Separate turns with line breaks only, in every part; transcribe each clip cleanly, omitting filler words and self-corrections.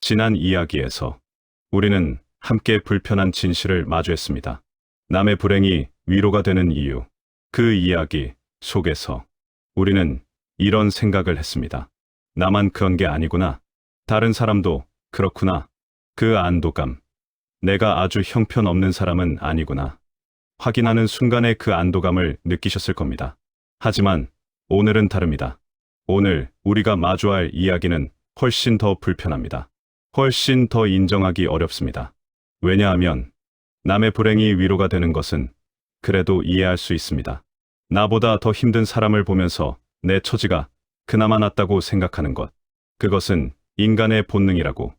지난 이야기에서 우리는 함께 불편한 진실을 마주했습니다. 남의 불행이 위로가 되는 이유. 그 이야기 속에서 우리는 이런 생각을 했습니다. 나만 그런 게 아니구나. 다른 사람도 그렇구나. 그 안도감. 내가 아주 형편없는 사람은 아니구나. 확인하는 순간에 그 안도감을 느끼셨을 겁니다. 하지만 오늘은 다릅니다. 오늘 우리가 마주할 이야기는 훨씬 더 불편합니다. 훨씬 더 인정하기 어렵습니다. 왜냐하면 남의 불행이 위로가 되는 것은 그래도 이해할 수 있습니다. 나보다 더 힘든 사람을 보면서 내 처지가 그나마 낫다고 생각하는 것. 그것은 인간의 본능이라고,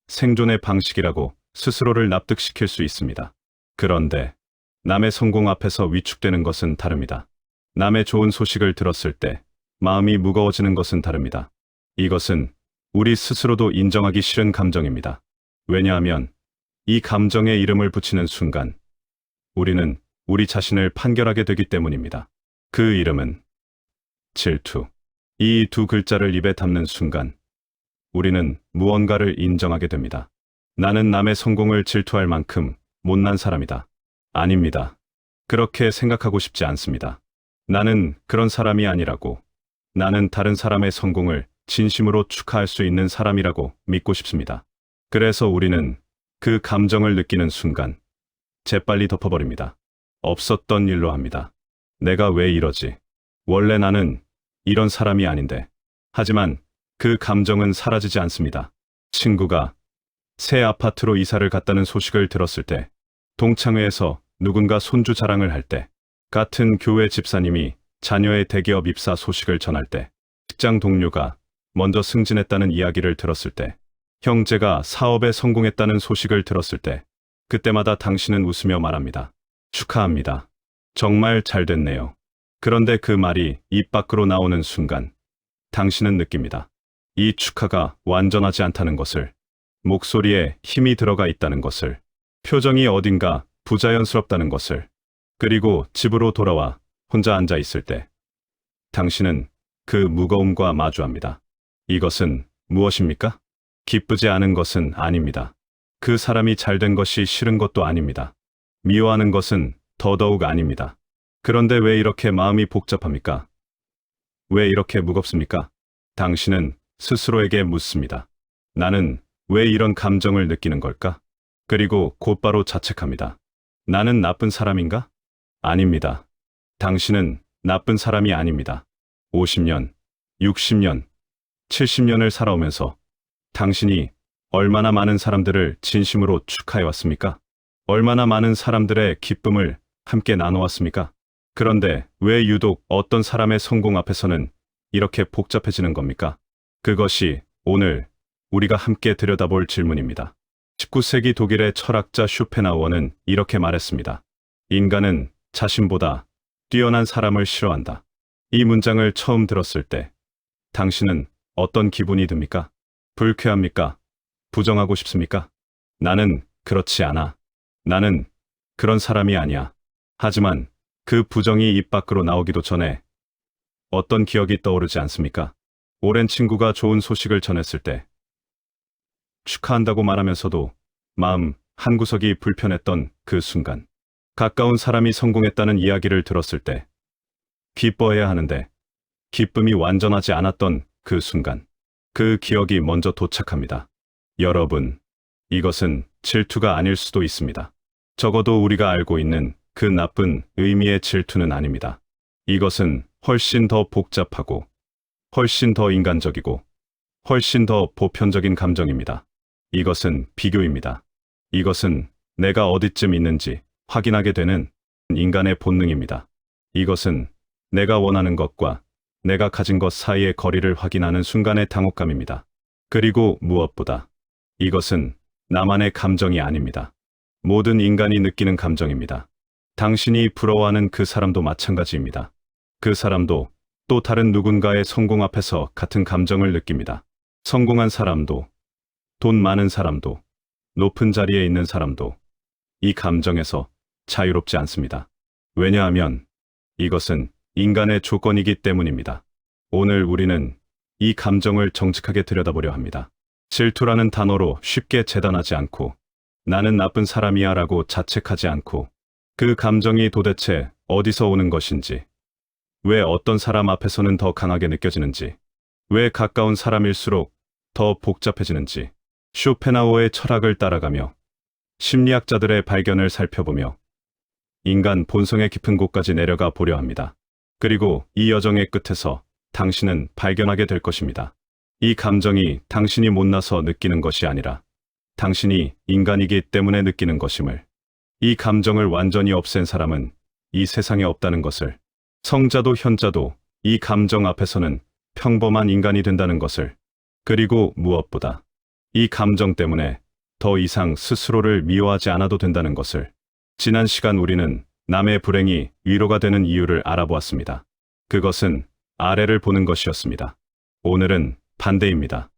생존의 방식이라고 스스로를 납득시킬 수 있습니다. 그런데 남의 성공 앞에서 위축되는 것은 다릅니다. 남의 좋은 소식을 들었을 때 마음이 무거워지는 것은 다릅니다. 이것은 우리 스스로도 인정하기 싫은 감정입니다. 왜냐하면 이 감정에 이름을 붙이는 순간 우리는 우리 자신을 판결하게 되기 때문입니다. 그 이름은 질투. 이 두 글자를 입에 담는 순간 우리는 무언가를 인정하게 됩니다. 나는 남의 성공을 질투할 만큼 못난 사람이다. 아닙니다. 그렇게 생각하고 싶지 않습니다. 나는 그런 사람이 아니라고. 나는 다른 사람의 성공을 진심으로 축하할 수 있는 사람이라고 믿고 싶습니다. 그래서 우리는 그 감정을 느끼는 순간 재빨리 덮어버립니다. 없었던 일로 합니다. 내가 왜 이러지? 원래 나는 이런 사람이 아닌데. 하지만 그 감정은 사라지지 않습니다. 친구가 새 아파트로 이사를 갔다는 소식을 들었을 때, 동창회에서 누군가 손주 자랑을 할 때, 같은 교회 집사님이 자녀의 대기업 입사 소식을 전할 때, 직장 동료가 먼저 승진했다는 이야기를 들었을 때, 형제가 사업에 성공했다는 소식을 들었을 때, 그때마다 당신은 웃으며 말합니다. 축하합니다. 정말 잘 됐네요. 그런데 그 말이 입 밖으로 나오는 순간 당신은 느낍니다. 이 축하가 완전하지 않다는 것을, 목소리에 힘이 들어가 있다는 것을, 표정이 어딘가 부자연스럽다는 것을. 그리고 집으로 돌아와 혼자 앉아 있을 때 당신은 그 무거움과 마주합니다. 이것은 무엇입니까? 기쁘지 않은 것은 아닙니다. 그 사람이 잘된 것이 싫은 것도 아닙니다. 미워하는 것은 더더욱 아닙니다. 그런데 왜 이렇게 마음이 복잡합니까? 왜 이렇게 무겁습니까? 당신은 스스로에게 묻습니다. 나는 왜 이런 감정을 느끼는 걸까? 그리고 곧바로 자책합니다. 나는 나쁜 사람인가? 아닙니다. 당신은 나쁜 사람이 아닙니다. 50년, 60년, 70년을 살아오면서 당신이 얼마나 많은 사람들을 진심으로 축하해왔습니까? 얼마나 많은 사람들의 기쁨을 함께 나눠왔습니까? 그런데 왜 유독 어떤 사람의 성공 앞에서는 이렇게 복잡해지는 겁니까? 그것이 오늘 우리가 함께 들여다볼 질문입니다. 19세기 독일의 철학자 쇼펜하우어는 이렇게 말했습니다. 인간은 자신보다 뛰어난 사람을 싫어한다. 이 문장을 처음 들었을 때 당신은 어떤 기분이 듭니까? 불쾌합니까? 부정하고 싶습니까? 나는 그렇지 않아. 나는 그런 사람이 아니야. 하지만 그 부정이 입 밖으로 나오기도 전에 어떤 기억이 떠오르지 않습니까? 오랜 친구가 좋은 소식을 전했을 때 축하한다고 말하면서도 마음 한구석이 불편했던 그 순간, 가까운 사람이 성공했다는 이야기를 들었을 때 기뻐해야 하는데 기쁨이 완전하지 않았던 그 순간, 그 기억이 먼저 도착합니다. 여러분, 이것은 질투가 아닐 수도 있습니다. 적어도 우리가 알고 있는 그 나쁜 의미의 질투는 아닙니다. 이것은 훨씬 더 복잡하고 훨씬 더 인간적이고 훨씬 더 보편적인 감정입니다. 이것은 비교입니다. 이것은 내가 어디쯤 있는지 확인하게 되는 인간의 본능입니다. 이것은 내가 원하는 것과 내가 가진 것 사이의 거리를 확인하는 순간의 당혹감입니다. 그리고 무엇보다 이것은 나만의 감정이 아닙니다. 모든 인간이 느끼는 감정입니다. 당신이 부러워하는 그 사람도 마찬가지입니다. 그 사람도 또 다른 누군가의 성공 앞에서 같은 감정을 느낍니다. 성공한 사람도, 돈 많은 사람도, 높은 자리에 있는 사람도 이 감정에서 자유롭지 않습니다. 왜냐하면 이것은 인간의 조건이기 때문입니다. 오늘 우리는 이 감정을 정직하게 들여다보려 합니다. 질투라는 단어로 쉽게 재단하지 않고 나는 나쁜 사람이야 라고 자책하지 않고 그 감정이 도대체 어디서 오는 것인지, 왜 어떤 사람 앞에서는 더 강하게 느껴지는지, 왜 가까운 사람일수록 더 복잡해지는지, 쇼펜하우어의 철학을 따라가며 심리학자들의 발견을 살펴보며 인간 본성의 깊은 곳까지 내려가 보려 합니다. 그리고 이 여정의 끝에서 당신은 발견하게 될 것입니다. 이 감정이 당신이 못나서 느끼는 것이 아니라 당신이 인간이기 때문에 느끼는 것임을, 이 감정을 완전히 없앤 사람은 이 세상에 없다는 것을, 성자도 현자도 이 감정 앞에서는 평범한 인간이 된다는 것을, 그리고 무엇보다 이 감정 때문에 더 이상 스스로를 미워하지 않아도 된다는 것을. 지난 시간 우리는 남의 불행이 위로가 되는 이유를 알아보았습니다. 그것은 아래를 보는 것이었습니다. 오늘은 반대입니다.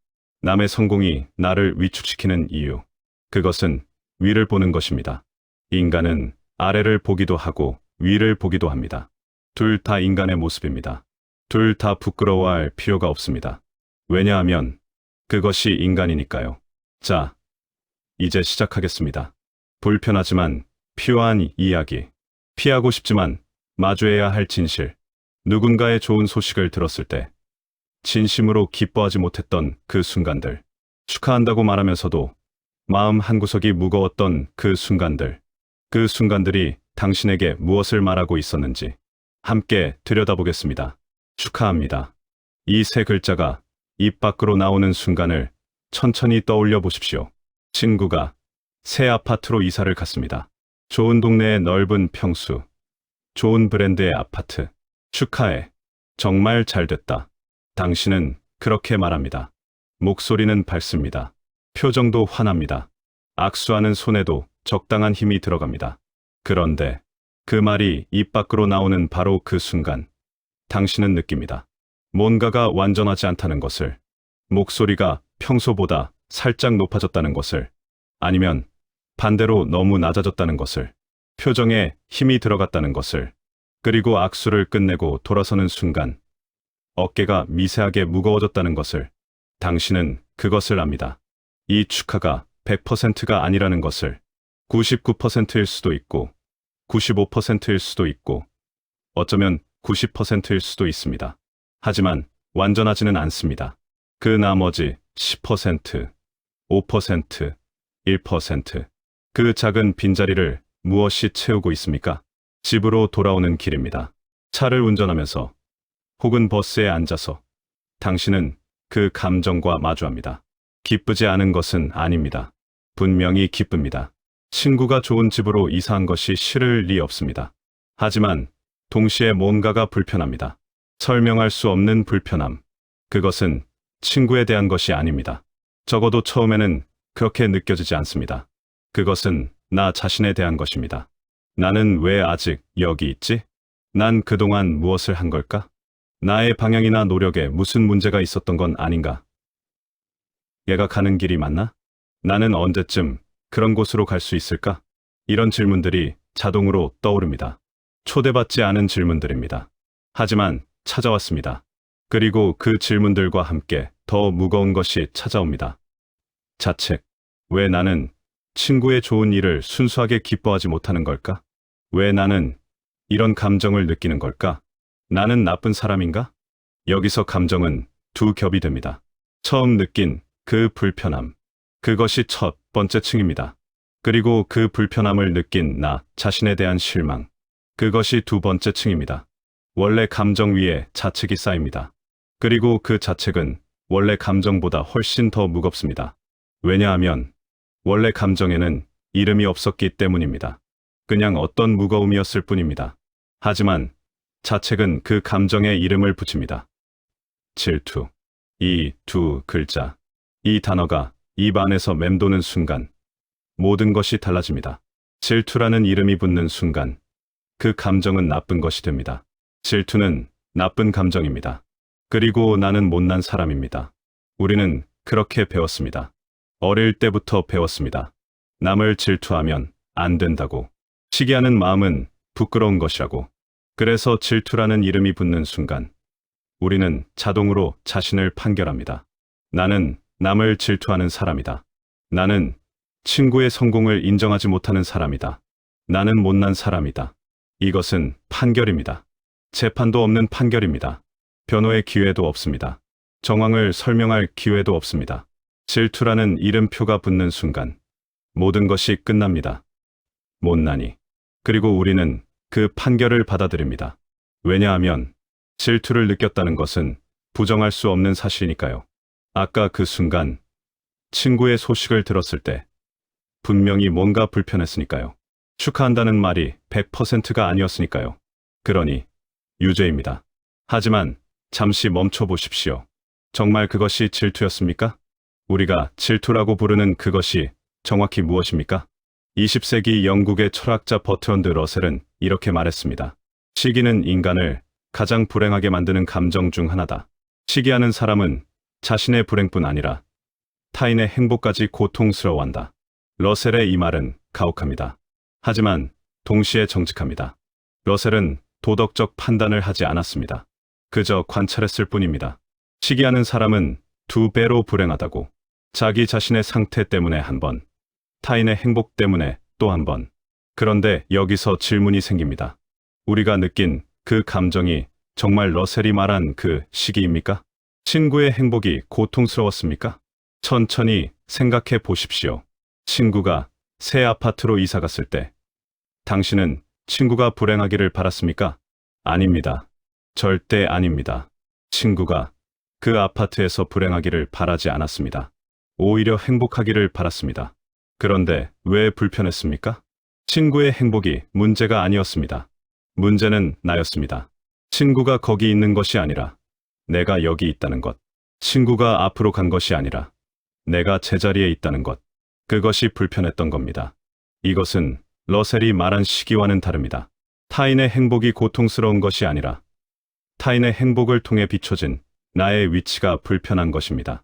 남의 성공이 나를 위축시키는 이유. 그것은 위를 보는 것입니다. 인간은 아래를 보기도 하고 위를 보기도 합니다. 둘 다 인간의 모습입니다. 둘 다 부끄러워할 필요가 없습니다. 왜냐하면 그것이 인간이니까요. 자, 이제 시작하겠습니다. 불편하지만 필요한 이야기. 피하고 싶지만 마주해야 할 진실. 누군가의 좋은 소식을 들었을 때 진심으로 기뻐하지 못했던 그 순간들. 축하한다고 말하면서도 마음 한구석이 무거웠던 그 순간들. 그 순간들이 당신에게 무엇을 말하고 있었는지 함께 들여다보겠습니다. 축하합니다. 이 세 글자가 입 밖으로 나오는 순간을 천천히 떠올려 보십시오. 친구가 새 아파트로 이사를 갔습니다. 좋은 동네의 넓은 평수, 좋은 브랜드의 아파트. 축하해. 정말 잘 됐다. 당신은 그렇게 말합니다. 목소리는 밝습니다. 표정도 환합니다. 악수하는 손에도 적당한 힘이 들어갑니다. 그런데 그 말이 입 밖으로 나오는 바로 그 순간, 당신은 느낍니다. 뭔가가 완전하지 않다는 것을, 목소리가 평소보다 살짝 높아졌다는 것을, 아니면 반대로 너무 낮아졌다는 것을, 표정에 힘이 들어갔다는 것을, 그리고 악수를 끝내고 돌아서는 순간 어깨가 미세하게 무거워졌다는 것을. 당신은 그것을 압니다. 이 축하가 100%가 아니라는 것을. 99%일 수도 있고 95%일 수도 있고 어쩌면 90%일 수도 있습니다. 하지만 완전하지는 않습니다. 그 나머지 10%, 5%, 1%, 그 작은 빈자리를 무엇이 채우고 있습니까? 집으로 돌아오는 길입니다. 차를 운전하면서 혹은 버스에 앉아서 당신은 그 감정과 마주합니다. 기쁘지 않은 것은 아닙니다. 분명히 기쁩니다. 친구가 좋은 집으로 이사한 것이 싫을 리 없습니다. 하지만 동시에 뭔가가 불편합니다. 설명할 수 없는 불편함. 그것은 친구에 대한 것이 아닙니다. 적어도 처음에는 그렇게 느껴지지 않습니다. 그것은 나 자신에 대한 것입니다. 나는 왜 아직 여기 있지? 난 그동안 무엇을 한 걸까? 나의 방향이나 노력에 무슨 문제가 있었던 건 아닌가? 얘가 가는 길이 맞나? 나는 언제쯤 그런 곳으로 갈 수 있을까? 이런 질문들이 자동으로 떠오릅니다. 초대받지 않은 질문들입니다. 하지만 찾아왔습니다. 그리고 그 질문들과 함께 더 무거운 것이 찾아옵니다. 자책. 왜 나는 친구의 좋은 일을 순수하게 기뻐하지 못하는 걸까? 왜 나는 이런 감정을 느끼는 걸까? 나는 나쁜 사람인가? 여기서 감정은 두 겹이 됩니다. 처음 느낀 그 불편함. 그것이 첫 번째 층입니다. 그리고 그 불편함을 느낀 나 자신에 대한 실망. 그것이 두 번째 층입니다. 원래 감정 위에 자책이 쌓입니다. 그리고 그 자책은 원래 감정보다 훨씬 더 무겁습니다. 왜냐하면 원래 감정에는 이름이 없었기 때문입니다. 그냥 어떤 무거움이었을 뿐입니다. 하지만 자책은 그 감정에 이름을 붙입니다. 질투. 이 두 글자, 이 단어가 입 안에서 맴도는 순간 모든 것이 달라집니다. 질투라는 이름이 붙는 순간 그 감정은 나쁜 것이 됩니다. 질투는 나쁜 감정입니다. 그리고 나는 못난 사람입니다. 우리는 그렇게 배웠습니다. 어릴 때부터 배웠습니다. 남을 질투하면 안 된다고. 시기하는 마음은 부끄러운 것이라고. 그래서 질투라는 이름이 붙는 순간 우리는 자동으로 자신을 판결합니다. 나는 남을 질투하는 사람이다. 나는 친구의 성공을 인정하지 못하는 사람이다. 나는 못난 사람이다. 이것은 판결입니다. 재판도 없는 판결입니다. 변호의 기회도 없습니다. 정황을 설명할 기회도 없습니다. 질투라는 이름표가 붙는 순간 모든 것이 끝납니다. 못나니. 그리고 우리는 그 판결을 받아들입니다. 왜냐하면 질투를 느꼈다는 것은 부정할 수 없는 사실이니까요. 아까 그 순간 친구의 소식을 들었을 때 분명히 뭔가 불편했으니까요. 축하한다는 말이 100%가 아니었으니까요. 그러니 유죄입니다. 하지만 잠시 멈춰 보십시오. 정말 그것이 질투였습니까? 우리가 질투라고 부르는 그것이 정확히 무엇입니까? 20세기 영국의 철학자 버트런드 러셀은 이렇게 말했습니다. 시기는 인간을 가장 불행하게 만드는 감정 중 하나다. 시기하는 사람은 자신의 불행뿐 아니라 타인의 행복까지 고통스러워한다. 러셀의 이 말은 가혹합니다. 하지만 동시에 정직합니다. 러셀은 도덕적 판단을 하지 않았습니다. 그저 관찰했을 뿐입니다. 시기하는 사람은 2배로 불행하다고. 자기 자신의 상태 때문에 한 번, 타인의 행복 때문에 또 한 번. 그런데 여기서 질문이 생깁니다. 우리가 느낀 그 감정이 정말 러셀이 말한 그 시기입니까? 친구의 행복이 고통스러웠습니까? 천천히 생각해 보십시오. 친구가 새 아파트로 이사 갔을 때 당신은 친구가 불행하기를 바랐습니까? 아닙니다. 절대 아닙니다. 친구가 그 아파트에서 불행하기를 바라지 않았습니다. 오히려 행복하기를 바랐습니다. 그런데 왜 불편했습니까? 친구의 행복이 문제가 아니었습니다. 문제는 나였습니다. 친구가 거기 있는 것이 아니라 내가 여기 있다는 것. 친구가 앞으로 간 것이 아니라 내가 제자리에 있다는 것. 그것이 불편했던 겁니다. 이것은 러셀이 말한 시기와는 다릅니다. 타인의 행복이 고통스러운 것이 아니라 타인의 행복을 통해 비춰진 나의 위치가 불편한 것입니다.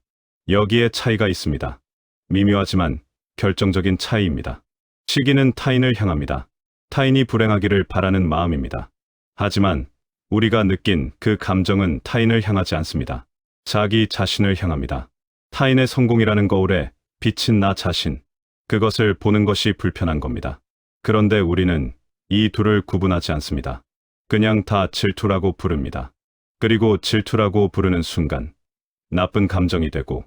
여기에 차이가 있습니다. 미묘하지만 결정적인 차이입니다. 시기는 타인을 향합니다. 타인이 불행하기를 바라는 마음입니다. 하지만 우리가 느낀 그 감정은 타인을 향하지 않습니다. 자기 자신을 향합니다. 타인의 성공이라는 거울에 비친 나 자신, 그것을 보는 것이 불편한 겁니다. 그런데 우리는 이 둘을 구분하지 않습니다. 그냥 다 질투라고 부릅니다. 그리고 질투라고 부르는 순간 나쁜 감정이 되고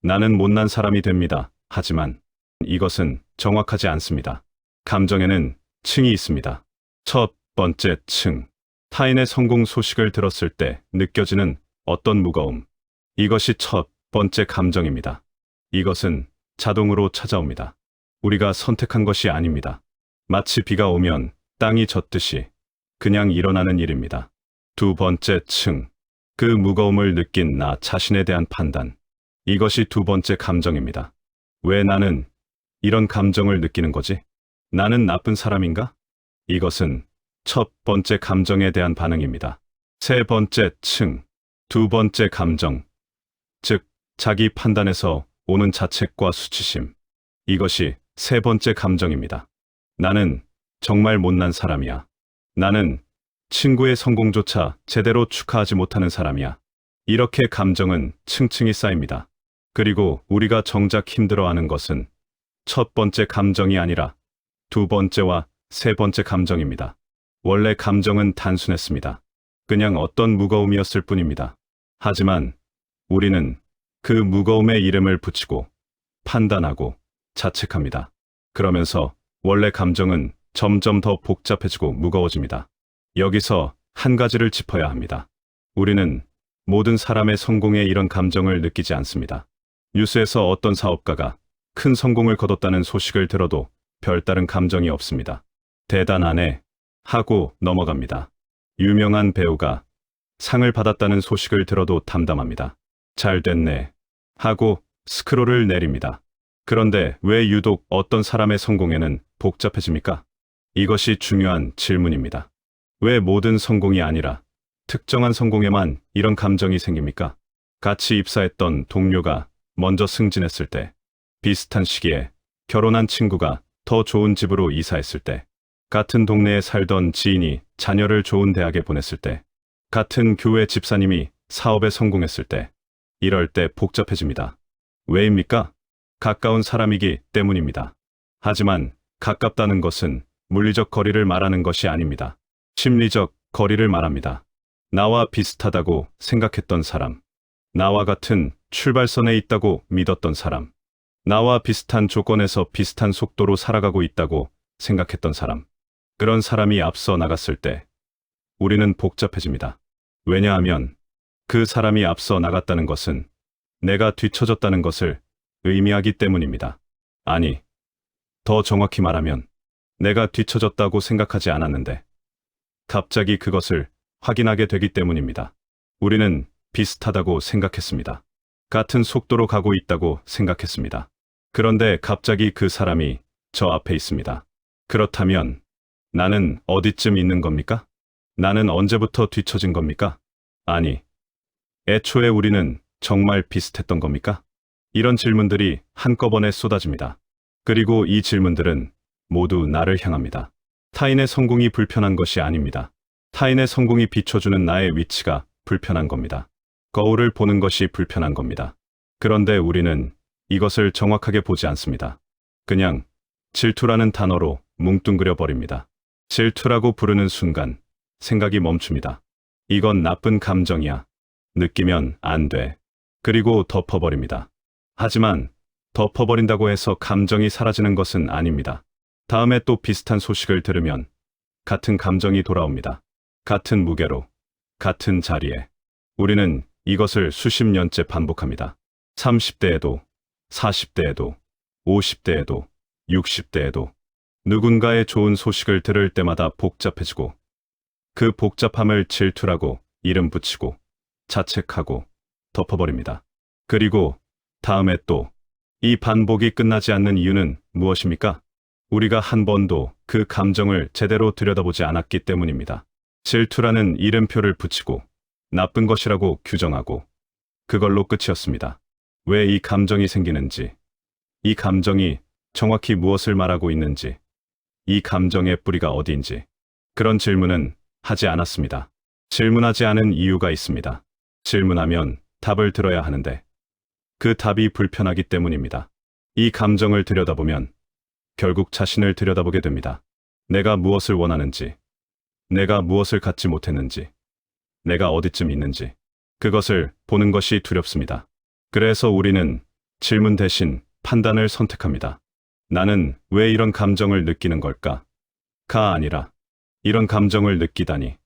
나는 못난 사람이 됩니다. 하지만 이것은 정확하지 않습니다. 감정에는 층이 있습니다. 첫 번째 층. 타인의 성공 소식을 들었을 때 느껴지는 어떤 무거움. 이것이 첫 번째 감정입니다. 이것은 자동으로 찾아옵니다. 우리가 선택한 것이 아닙니다. 마치 비가 오면 땅이 젖듯이 그냥 일어나는 일입니다. 두 번째 층. 그 무거움을 느낀 나 자신에 대한 판단. 이것이 두 번째 감정입니다. 왜 나는 이런 감정을 느끼는 거지? 나는 나쁜 사람인가? 이것은 첫 번째 감정에 대한 반응입니다. 세 번째 층. 두 번째 감정. 즉, 자기 판단에서 오는 자책과 수치심. 이것이 세 번째 감정입니다. 나는 정말 못난 사람이야. 나는 친구의 성공조차 제대로 축하하지 못하는 사람이야. 이렇게 감정은 층층이 쌓입니다. 그리고 우리가 정작 힘들어하는 것은 첫 번째 감정이 아니라 두 번째와 세 번째 감정입니다. 원래 감정은 단순했습니다. 그냥 어떤 무거움이었을 뿐입니다. 하지만 우리는 그 무거움에 이름을 붙이고 판단하고 자책합니다. 그러면서 원래 감정은 점점 더 복잡해지고 무거워집니다. 여기서 한 가지를 짚어야 합니다. 우리는 모든 사람의 성공에 이런 감정을 느끼지 않습니다. 뉴스에서 어떤 사업가가 큰 성공을 거뒀다는 소식을 들어도 별다른 감정이 없습니다. 대단하네 하고 넘어갑니다. 유명한 배우가 상을 받았다는 소식을 들어도 담담합니다. 잘 됐네 하고 스크롤을 내립니다. 그런데 왜 유독 어떤 사람의 성공에는 복잡해집니까? 이것이 중요한 질문입니다. 왜 모든 성공이 아니라 특정한 성공에만 이런 감정이 생깁니까? 같이 입사했던 동료가 먼저 승진했을 때, 비슷한 시기에 결혼한 친구가 더 좋은 집으로 이사했을 때, 같은 동네에 살던 지인이 자녀를 좋은 대학에 보냈을 때, 같은 교회 집사님이 사업에 성공했을 때, 이럴 때 복잡해집니다. 왜입니까? 가까운 사람이기 때문입니다. 하지만 가깝다는 것은 물리적 거리를 말하는 것이 아닙니다. 심리적 거리를 말합니다. 나와 비슷하다고 생각했던 사람, 나와 같은 출발선에 있다고 믿었던 사람, 나와 비슷한 조건에서 비슷한 속도로 살아가고 있다고 생각했던 사람, 그런 사람이 앞서 나갔을 때 우리는 복잡해집니다. 왜냐하면 그 사람이 앞서 나갔다는 것은 내가 뒤처졌다는 것을 의미하기 때문입니다. 아니, 더 정확히 말하면 내가 뒤처졌다고 생각하지 않았는데 갑자기 그것을 확인하게 되기 때문입니다. 우리는 비슷하다고 생각했습니다. 같은 속도로 가고 있다고 생각했습니다. 그런데 갑자기 그 사람이 저 앞에 있습니다. 그렇다면 나는 어디쯤 있는 겁니까? 나는 언제부터 뒤처진 겁니까? 아니, 애초에 우리는 정말 비슷했던 겁니까? 이런 질문들이 한꺼번에 쏟아집니다. 그리고 이 질문들은 모두 나를 향합니다. 타인의 성공이 불편한 것이 아닙니다. 타인의 성공이 비춰주는 나의 위치가 불편한 겁니다. 거울을 보는 것이 불편한 겁니다. 그런데 우리는 이것을 정확하게 보지 않습니다. 그냥 질투라는 단어로 뭉뚱그려 버립니다. 질투라고 부르는 순간 생각이 멈춥니다. 이건 나쁜 감정이야. 느끼면 안 돼. 그리고 덮어버립니다. 하지만 덮어버린다고 해서 감정이 사라지는 것은 아닙니다. 다음에 또 비슷한 소식을 들으면 같은 감정이 돌아옵니다. 같은 무게로, 같은 자리에. 우리는 이것을 수십 년째 반복합니다. 30대에도, 40대에도, 50대에도, 60대에도 누군가의 좋은 소식을 들을 때마다 복잡해지고 그 복잡함을 질투라고 이름 붙이고 자책하고 덮어버립니다. 그리고 다음에 또 이 반복이 끝나지 않는 이유는 무엇입니까? 우리가 한 번도 그 감정을 제대로 들여다보지 않았기 때문입니다. 질투라는 이름표를 붙이고 나쁜 것이라고 규정하고 그걸로 끝이었습니다. 왜 이 감정이 생기는지, 이 감정이 정확히 무엇을 말하고 있는지, 이 감정의 뿌리가 어디인지 그런 질문은 하지 않았습니다. 질문하지 않은 이유가 있습니다. 질문하면 답을 들어야 하는데 그 답이 불편하기 때문입니다. 이 감정을 들여다보면 결국 자신을 들여다보게 됩니다. 내가 무엇을 원하는지, 내가 무엇을 갖지 못했는지, 내가 어디쯤 있는지 그것을 보는 것이 두렵습니다. 그래서 우리는 질문 대신 판단을 선택합니다. 나는 왜 이런 감정을 느끼는 걸까? 가 아니라 이런 감정을 느끼다니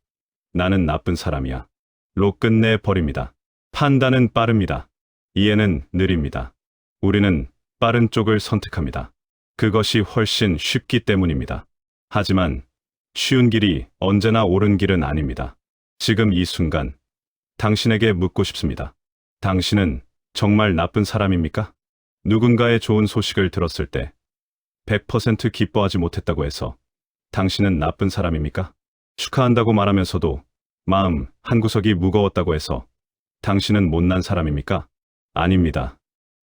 나는 나쁜 사람이야. 로 끝내버립니다. 판단은 빠릅니다. 이해는 느립니다. 우리는 빠른 쪽을 선택합니다. 그것이 훨씬 쉽기 때문입니다. 하지만 쉬운 길이 언제나 옳은 길은 아닙니다. 지금 이 순간 당신에게 묻고 싶습니다. 당신은 정말 나쁜 사람입니까? 누군가의 좋은 소식을 들었을 때 100% 기뻐하지 못했다고 해서 당신은 나쁜 사람입니까? 축하한다고 말하면서도 마음 한구석이 무거웠다고 해서 당신은 못난 사람입니까? 아닙니다.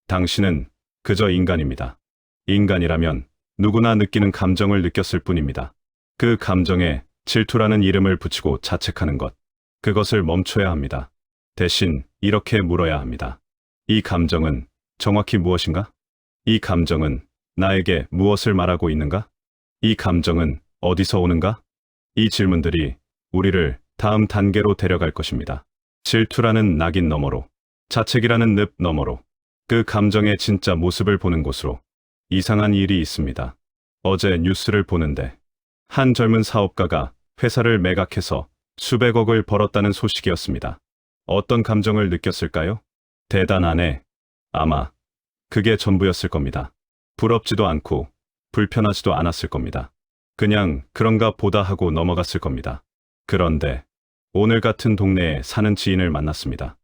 당신은 그저 인간입니다. 인간이라면 누구나 느끼는 감정을 느꼈을 뿐입니다. 그 감정에 질투라는 이름을 붙이고 자책하는 것, 그것을 멈춰야 합니다. 대신 이렇게 물어야 합니다. 이 감정은 정확히 무엇인가? 이 감정은 나에게 무엇을 말하고 있는가? 이 감정은 어디서 오는가? 이 질문들이 우리를 다음 단계로 데려갈 것입니다. 질투라는 낙인 너머로, 자책이라는 늪 너머로, 그 감정의 진짜 모습을 보는 곳으로. 이상한 일이 있습니다. 어제 뉴스를 보는데 한 젊은 사업가가 회사를 매각해서 수백억을 벌었다는 소식이었습니다. 어떤 감정을 느꼈을까요? 대단하네. 아마 그게 전부였을 겁니다. 부럽지도 않고 불편하지도 않았을 겁니다. 그냥 그런가 보다 하고 넘어갔을 겁니다. 그런데 오늘 같은 동네에 사는 지인을 만났습니다.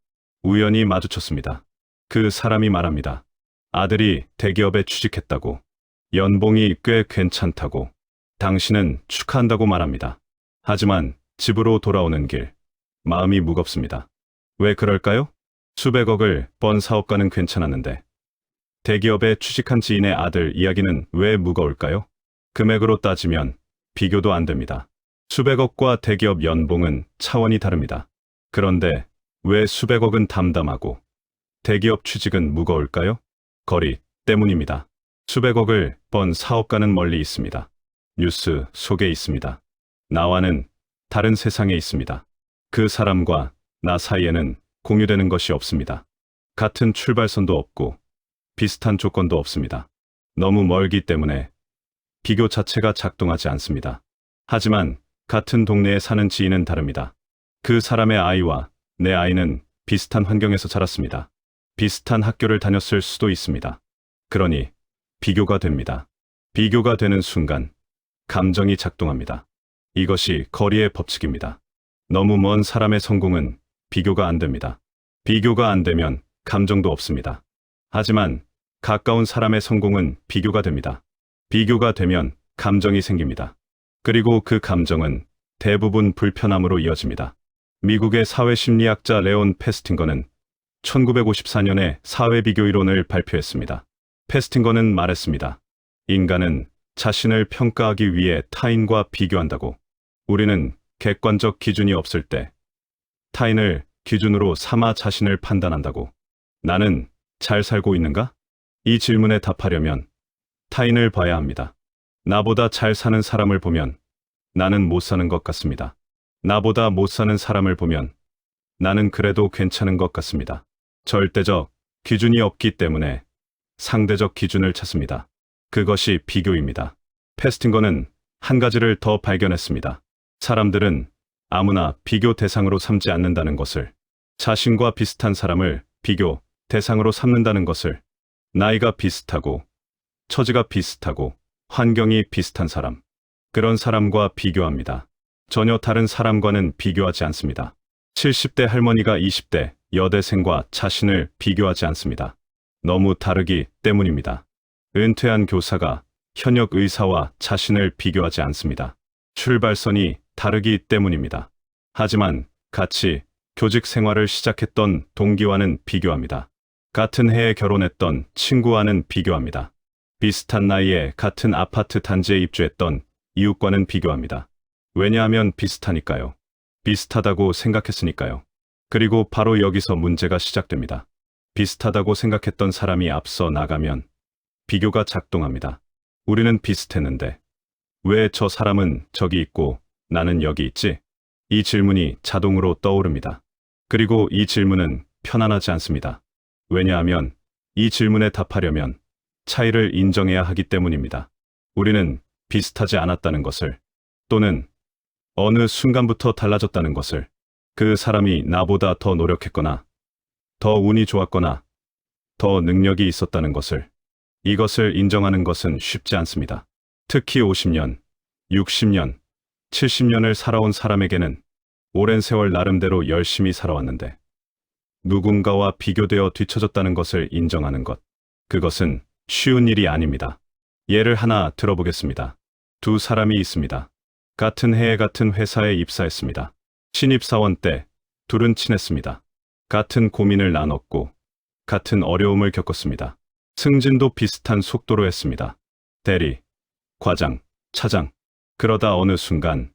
우연히 마주쳤습니다. 그 사람이 말합니다. 아들이 대기업에 취직했다고, 연봉이 꽤 괜찮다고, 당신은 축하한다고 말합니다. 하지만 집으로 돌아오는 길, 마음이 무겁습니다. 왜 그럴까요? 수백억을 번 사업가는 괜찮았는데 대기업에 취직한 지인의 아들 이야기는 왜 무거울까요? 금액으로 따지면 비교도 안 됩니다. 수백억과 대기업 연봉은 차원이 다릅니다. 그런데 왜 수백억은 담담하고 대기업 취직은 무거울까요? 거리 때문입니다. 수백억을 번 사업가는 멀리 있습니다. 뉴스 속에 있습니다. 나와는 다른 세상에 있습니다. 그 사람과 나 사이에는 공유되는 것이 없습니다. 같은 출발선도 없고 비슷한 조건도 없습니다. 너무 멀기 때문에 비교 자체가 작동하지 않습니다. 하지만 같은 동네에 사는 지인은 다릅니다. 그 사람의 아이와 내 아이는 비슷한 환경에서 자랐습니다. 비슷한 학교를 다녔을 수도 있습니다. 그러니 비교가 됩니다. 비교가 되는 순간 감정이 작동합니다. 이것이 거리의 법칙입니다. 너무 먼 사람의 성공은 비교가 안 됩니다. 비교가 안 되면 감정도 없습니다. 하지만 가까운 사람의 성공은 비교가 됩니다. 비교가 되면 감정이 생깁니다. 그리고 그 감정은 대부분 불편함으로 이어집니다. 미국의 사회심리학자 레온 페스팅거는 1954년에 사회비교 이론을 발표했습니다. 페스팅거는 말했습니다. 인간은 자신을 평가하기 위해 타인과 비교한다고. 우리는 객관적 기준이 없을 때 타인을 기준으로 삼아 자신을 판단한다고. 나는 잘 살고 있는가? 이 질문에 답하려면 타인을 봐야 합니다. 나보다 잘 사는 사람을 보면 나는 못 사는 것 같습니다. 나보다 못 사는 사람을 보면 나는 그래도 괜찮은 것 같습니다. 절대적 기준이 없기 때문에 상대적 기준을 찾습니다. 그것이 비교입니다. 페스팅거는 한 가지를 더 발견했습니다. 사람들은 아무나 비교 대상으로 삼지 않는다는 것을, 자신과 비슷한 사람을 비교 대상으로 삼는다는 것을, 나이가 비슷하고 처지가 비슷하고 환경이 비슷한 사람, 그런 사람과 비교합니다. 전혀 다른 사람과는 비교하지 않습니다. 70대 할머니가 20대 여대생과 자신을 비교하지 않습니다. 너무 다르기 때문입니다. 은퇴한 교사가 현역 의사와 자신을 비교하지 않습니다. 출발선이 다르기 때문입니다. 하지만 같이 교직 생활을 시작했던 동기와는 비교합니다. 같은 해에 결혼했던 친구와는 비교합니다. 비슷한 나이에 같은 아파트 단지에 입주했던 이웃과는 비교합니다. 왜냐하면 비슷하니까요. 비슷하다고 생각했으니까요. 그리고 바로 여기서 문제가 시작됩니다. 비슷하다고 생각했던 사람이 앞서 나가면 비교가 작동합니다. 우리는 비슷했는데 왜 저 사람은 저기 있고 나는 여기 있지? 이 질문이 자동으로 떠오릅니다. 그리고 이 질문은 편안하지 않습니다. 왜냐하면 이 질문에 답하려면 차이를 인정해야 하기 때문입니다. 우리는 비슷하지 않았다는 것을, 또는 어느 순간부터 달라졌다는 것을, 그 사람이 나보다 더 노력했거나 더 운이 좋았거나 더 능력이 있었다는 것을, 이것을 인정하는 것은 쉽지 않습니다. 특히 50년, 60년, 70년을 살아온 사람에게는 오랜 세월 나름대로 열심히 살아왔는데 누군가와 비교되어 뒤처졌다는 것을 인정하는 것, 그것은 쉬운 일이 아닙니다. 예를 하나 들어보겠습니다. 두 사람이 있습니다. 같은 해에 같은 회사에 입사했습니다. 신입사원 때 둘은 친했습니다. 같은 고민을 나눴고 같은 어려움을 겪었습니다. 승진도 비슷한 속도로 했습니다. 대리, 과장, 차장. 그러다 어느 순간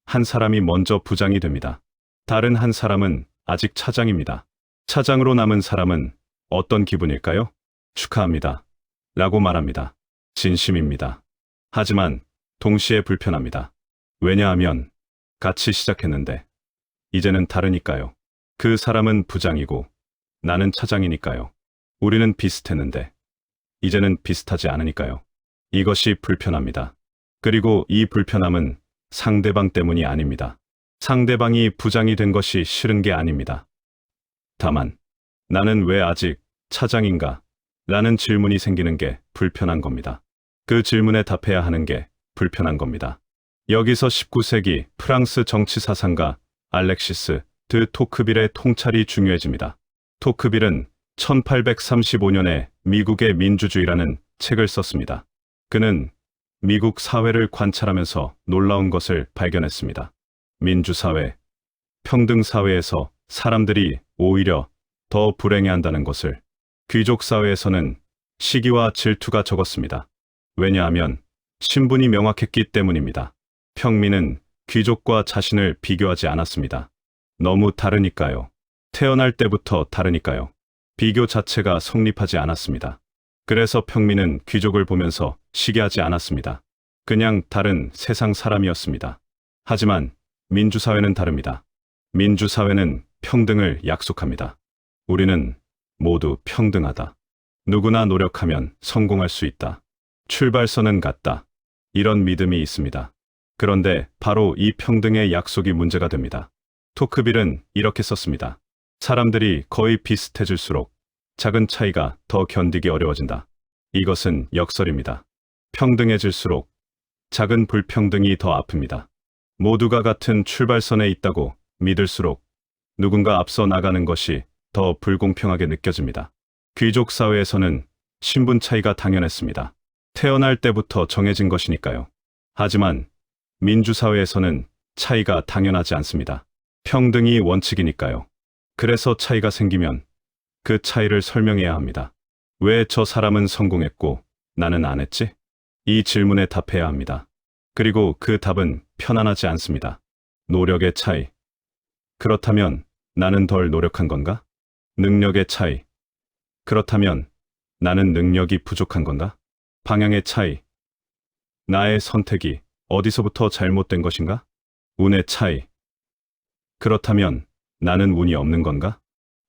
한 사람이 먼저 부장이 됩니다. 다른 한 사람은 아직 차장입니다. 차장으로 남은 사람은 어떤 기분일까요? 축하합니다. 라고 말합니다. 진심입니다. 하지만 동시에 불편합니다. 왜냐하면 같이 시작했는데 이제는 다르니까요. 그 사람은 부장이고 나는 차장이니까요. 우리는 비슷했는데 이제는 비슷하지 않으니까요. 이것이 불편합니다. 그리고 이 불편함은 상대방 때문이 아닙니다. 상대방이 부장이 된 것이 싫은 게 아닙니다. 다만 나는 왜 아직 차장인가? 라는 질문이 생기는 게 불편한 겁니다. 그 질문에 답해야 하는 게 불편한 겁니다. 여기서 19세기 프랑스 정치사상가 알렉시스 드 토크빌의 통찰이 중요해집니다. 토크빌은 1835년에 미국의 민주주의라는 책을 썼습니다. 그는 미국 사회를 관찰하면서 놀라운 것을 발견했습니다. 민주사회, 평등사회에서 사람들이 오히려 더 불행해한다는 것을. 귀족사회에서는 시기와 질투가 적었습니다. 왜냐하면 신분이 명확했기 때문입니다. 평민은 귀족과 자신을 비교하지 않았습니다. 너무 다르니까요. 태어날 때부터 다르니까요. 비교 자체가 성립하지 않았습니다. 그래서 평민은 귀족을 보면서 시기하지 않았습니다. 그냥 다른 세상 사람이었습니다. 하지만 민주사회는 다릅니다. 민주사회는 평등을 약속합니다. 우리는 모두 평등하다. 누구나 노력하면 성공할 수 있다. 출발선은 같다. 이런 믿음이 있습니다. 그런데 바로 이 평등의 약속이 문제가 됩니다. 토크빌은 이렇게 썼습니다. 사람들이 거의 비슷해질수록 작은 차이가 더 견디기 어려워진다. 이것은 역설입니다. 평등해질수록 작은 불평등이 더 아픕니다. 모두가 같은 출발선에 있다고 믿을수록 누군가 앞서 나가는 것이 더 불공평하게 느껴집니다. 귀족 사회에서는 신분 차이가 당연했습니다. 태어날 때부터 정해진 것이니까요. 하지만 민주사회에서는 차이가 당연하지 않습니다. 평등이 원칙이니까요. 그래서 차이가 생기면 그 차이를 설명해야 합니다. 왜 저 사람은 성공했고 나는 안 했지? 이 질문에 답해야 합니다. 그리고 그 답은 편안하지 않습니다. 노력의 차이. 그렇다면 나는 덜 노력한 건가? 능력의 차이. 그렇다면 나는 능력이 부족한 건가? 방향의 차이. 나의 선택이 어디서부터 잘못된 것인가? 운의 차이. 그렇다면 나는 운이 없는 건가?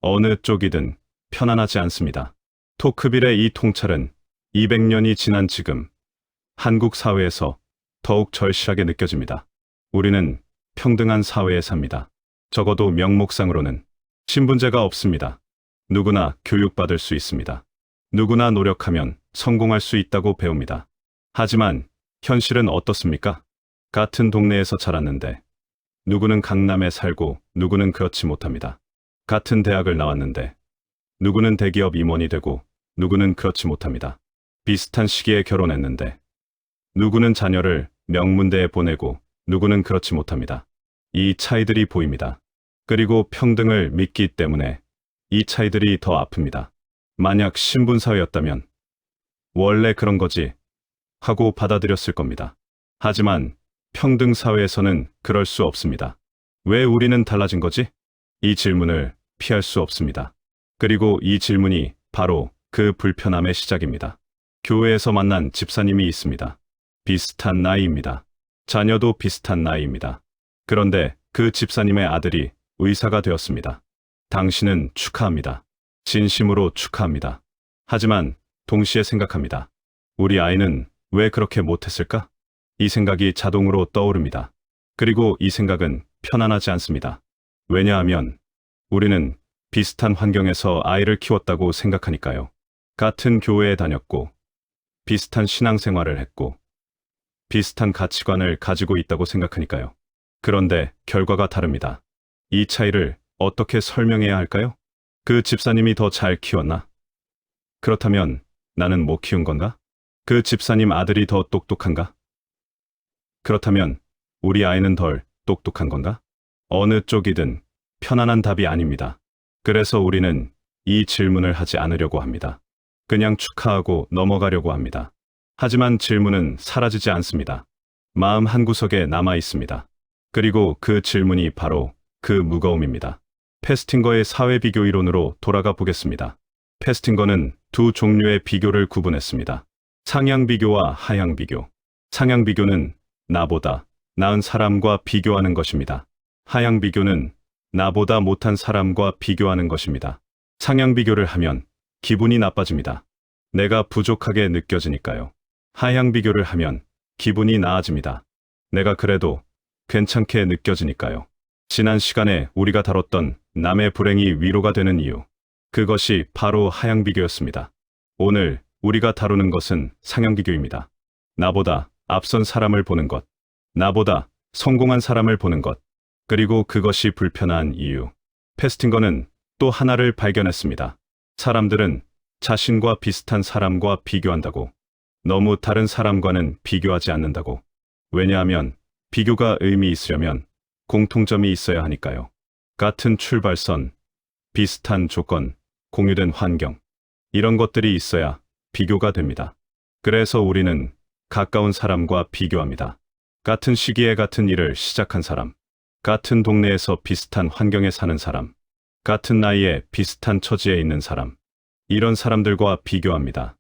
어느 쪽이든 편안하지 않습니다. 토크빌의 이 통찰은 200년이 지난 지금 한국 사회에서 더욱 절실하게 느껴집니다. 우리는 평등한 사회에 삽니다. 적어도 명목상으로는 신분제가 없습니다. 누구나 교육받을 수 있습니다. 누구나 노력하면 성공할 수 있다고 배웁니다. 하지만 현실은 어떻습니까? 같은 동네에서 자랐는데 누구는 강남에 살고 누구는 그렇지 못합니다. 같은 대학을 나왔는데 누구는 대기업 임원이 되고 누구는 그렇지 못합니다. 비슷한 시기에 결혼했는데 누구는 자녀를 명문대에 보내고 누구는 그렇지 못합니다. 이 차이들이 보입니다. 그리고 평등을 믿기 때문에 이 차이들이 더 아픕니다. 만약 신분사회였다면 원래 그런 거지 하고 받아들였을 겁니다. 하지만 평등사회에서는 그럴 수 없습니다. 왜 우리는 달라진 거지? 이 질문을 피할 수 없습니다. 그리고 이 질문이 바로 그 불편함의 시작입니다. 교회에서 만난 집사님이 있습니다. 비슷한 나이입니다. 자녀도 비슷한 나이입니다. 그런데 그 집사님의 아들이 의사가 되었습니다. 당신은 축하합니다. 진심으로 축하합니다. 하지만 동시에 생각합니다. 우리 아이는 왜 그렇게 못했을까? 이 생각이 자동으로 떠오릅니다. 그리고 이 생각은 편안하지 않습니다. 왜냐하면 우리는 비슷한 환경에서 아이를 키웠다고 생각하니까요. 같은 교회에 다녔고, 비슷한 신앙생활을 했고, 비슷한 가치관을 가지고 있다고 생각하니까요. 그런데 결과가 다릅니다. 이 차이를 어떻게 설명해야 할까요? 그 집사님이 더 잘 키웠나? 그렇다면 나는 못 키운 건가? 그 집사님 아들이 더 똑똑한가? 그렇다면 우리 아이는 덜 똑똑한 건가? 어느 쪽이든 편안한 답이 아닙니다. 그래서 우리는 이 질문을 하지 않으려고 합니다. 그냥 축하하고 넘어가려고 합니다. 하지만 질문은 사라지지 않습니다. 마음 한구석에 남아 있습니다. 그리고 그 질문이 바로 그 무거움입니다. 페스팅거의 사회비교 이론으로 돌아가 보겠습니다. 페스팅거는 두 종류의 비교를 구분했습니다. 상향비교와 하향비교. 상향비교는 나보다 나은 사람과 비교하는 것입니다. 하향비교는 나보다 못한 사람과 비교하는 것입니다. 상향비교를 하면 기분이 나빠집니다. 내가 부족하게 느껴지니까요. 하향비교를 하면 기분이 나아집니다. 내가 그래도 괜찮게 느껴지니까요. 지난 시간에 우리가 다뤘던 남의 불행이 위로가 되는 이유. 그것이 바로 하향비교였습니다. 오늘 우리가 다루는 것은 상향비교입니다. 나보다 앞선 사람을 보는 것. 나보다 성공한 사람을 보는 것. 그리고 그것이 불편한 이유. 페스팅거는 또 하나를 발견했습니다. 사람들은 자신과 비슷한 사람과 비교한다고. 너무 다른 사람과는 비교하지 않는다고. 왜냐하면 비교가 의미 있으려면 공통점이 있어야 하니까요. 같은 출발선, 비슷한 조건, 공유된 환경. 이런 것들이 있어야 비교가 됩니다. 그래서 우리는 가까운 사람과 비교합니다. 같은 시기에 같은 일을 시작한 사람, 같은 동네에서 비슷한 환경에 사는 사람, 같은 나이에 비슷한 처지에 있는 사람, 이런 사람들과 비교합니다.